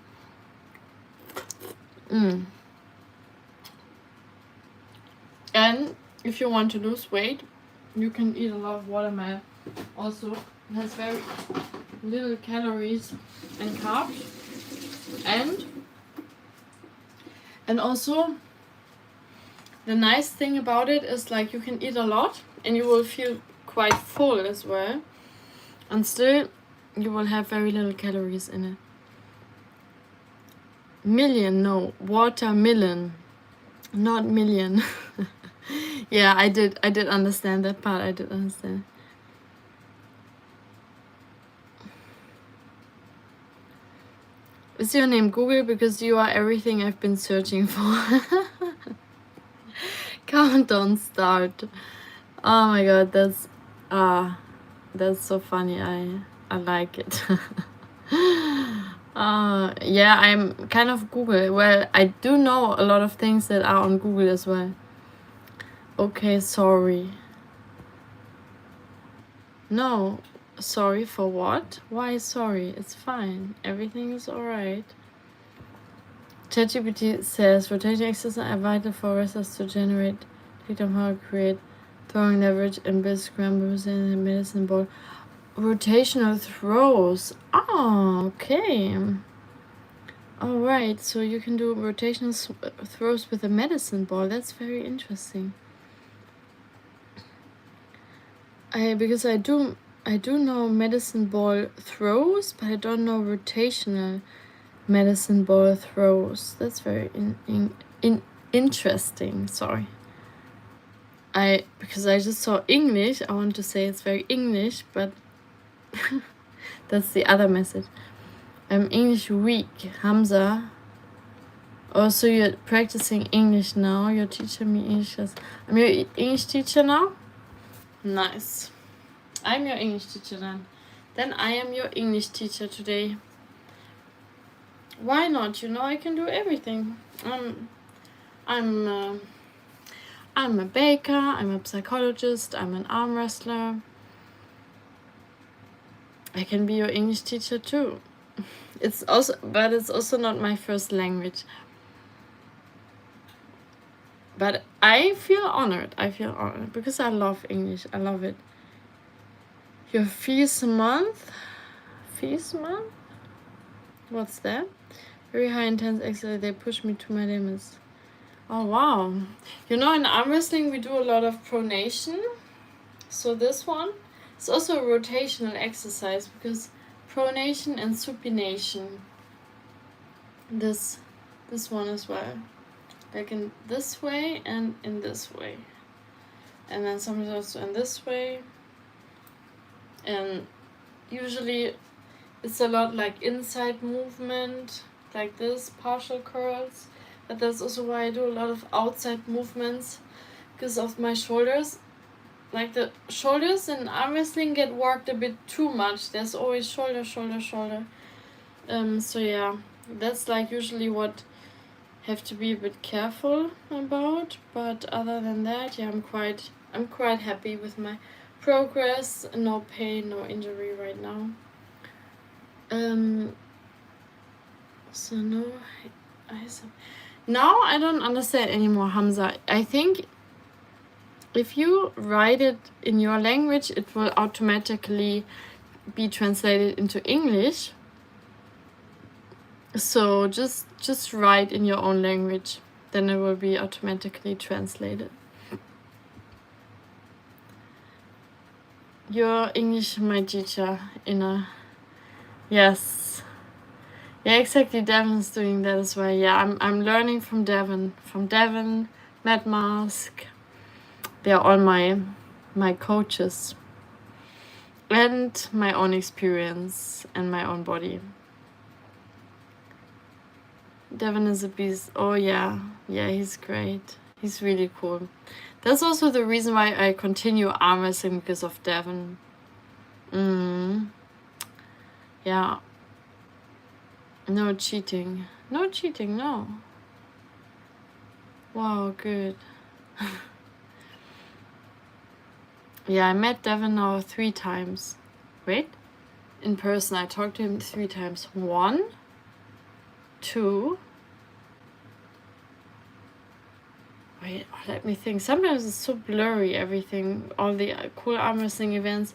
And if you want to lose weight, you can eat a lot of watermelon. Also, it has very little calories and carbs, and also the nice thing about it is like you can eat a lot and you will feel quite full as well, and still you will have very little calories in it. Million, no, watermelon, not million. Yeah, I did understand that part. I did understand. Is your name Google? Because you are everything I've been searching for. Countdown start. Oh my god, that's so funny. I like it. Yeah, I'm kind of Google. Well, I do know a lot of things that are on Google as well. Okay, sorry. No, sorry for what? Why sorry? It's fine. Everything is alright. ChatGPT says rotation exercises are vital for wrestlers to generate data on how to create throwing leverage and build scrambles in the medicine ball. Rotational throws. Oh, okay. Alright, so you can do rotational throws with a medicine ball. That's very interesting. Because I do know medicine ball throws, but I don't know rotational medicine ball throws. That's very interesting. Sorry. Because I just saw English, I want to say it's very English, but that's the other message. I'm English weak, Hamza. Oh, so you're practicing English now? You're teaching me English. I'm your English teacher now? Nice. I'm your English teacher then. Then I am your English teacher today. Why not? You know I can do everything. I'm a baker, I'm a psychologist, I'm an arm wrestler. I can be your English teacher too. It's also not my first language. But I feel honored. Because I love English. I love it. Your fees a month? What's that? Very high intense exercise. They push me to my limits. Oh wow. You know, in arm wrestling we do a lot of pronation. So this one is also a rotational exercise because pronation and supination. This one as well. Like in this way and in this way. And then sometimes also in this way. And usually it's a lot like inside movement, like this, partial curls. But that's also why I do a lot of outside movements because of my shoulders. Like the shoulders in arm wrestling get worked a bit too much. There's always shoulder. So yeah, that's like usually what have to be a bit careful about. But other than that, yeah, I'm quite happy with my progress. No pain, no injury right now. So no, now I don't understand anymore, Hamza. I think if you write it in your language, it will automatically be translated into English. So just write in your own language, then it will be automatically translated. Your English, my teacher, Inner. Yes. Yeah, exactly. Devon's doing that as well. Yeah, I'm learning from Devon. Matt Mask. They are all my coaches. And my own experience and my own body. Devon is a beast. Oh yeah. Yeah, he's great. He's really cool. That's also the reason why I continue arm wrestling, because of Devin. Yeah. No cheating. No cheating, no. Wow, good. Yeah, I met Devin now 3 times. Wait. In person, I talked to him 3 times. 1, 2. Wait, let me think. Sometimes it's so blurry, everything. All the cool arm wrestling events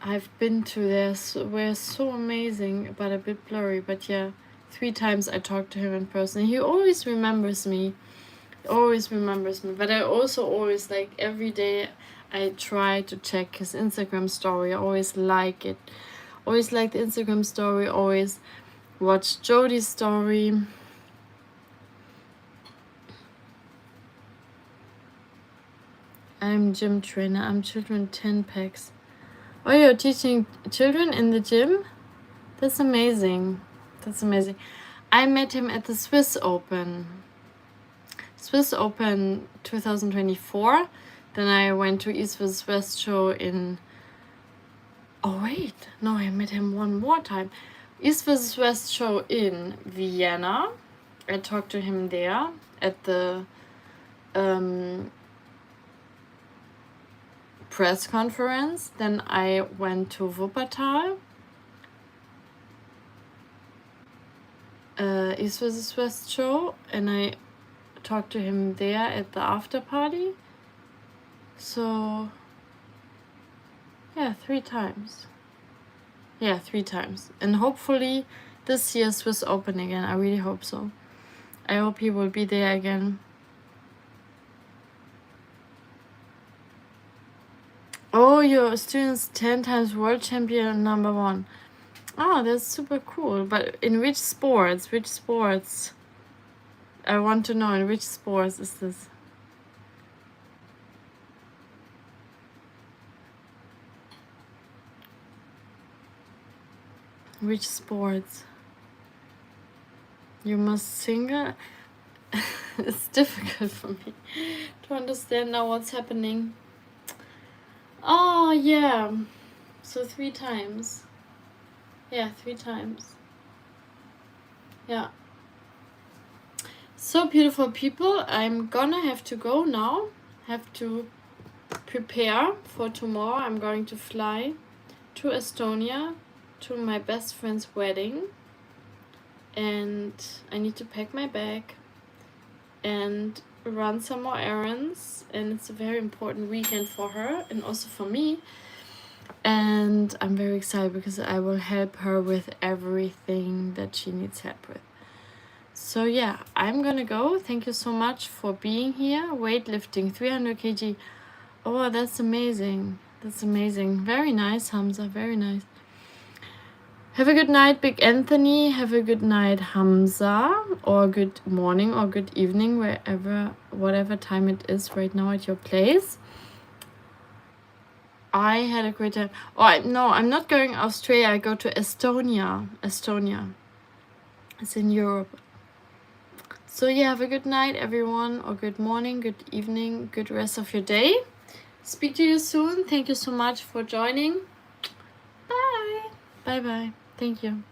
I've been to, were so amazing, but a bit blurry. But yeah, 3 times I talked to him in person. He always remembers me. But I also always, like, every day I try to check his Instagram story. I always like it. Always like the Instagram story. Always watch Jodie's story. I'm gym trainer. I'm children 10 packs. Oh, you're teaching children in the gym? That's amazing. That's amazing. I met him at the Swiss Open. Swiss Open 2024. Then I went to East vs West show in... Oh wait, no, I met him one more time. East vs West show in Vienna. I talked to him there at the press conference. Then I went to Wuppertal, East vs West show, and I talked to him there at the after party. So yeah, 3 times. Yeah, 3 times. And hopefully this year Swiss Open again. I really hope so. I hope he will be there again. Oh, your student's 10 times world champion #1. Oh, that's super cool. But in which sports? Which sports? I want to know, in which sports is this? Which sports? You must single? It's difficult for me to understand now what's happening. Oh, yeah. So 3 times. Yeah, 3 times. Yeah. So beautiful, people. I'm gonna have to go now. Have to prepare for tomorrow. I'm going to fly to Estonia to my best friend's wedding. And I need to pack my bag and run some more errands. And it's a very important weekend for her and also for me. And I'm very excited because I will help her with everything that she needs help with. So yeah, I'm gonna go. Thank you so much for being here. Weightlifting, 300 kg. Oh, that's amazing. That's amazing. Very nice, Hamza. Very nice. Have a good night, Big Anthony. Have a good night, Hamza. Or good morning or good evening, whatever time it is right now at your place. I had a great time. Oh, no, I'm not going Australia. I go to Estonia. It's in Europe. So yeah, have a good night, everyone, or good morning, good evening, good rest of your day. Speak to you soon. Thank you so much for joining. Bye. Bye-bye. Thank you.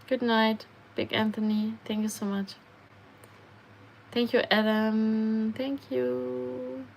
Good night, Big Anthony. Thank you so much. Thank you, Adam. Thank you.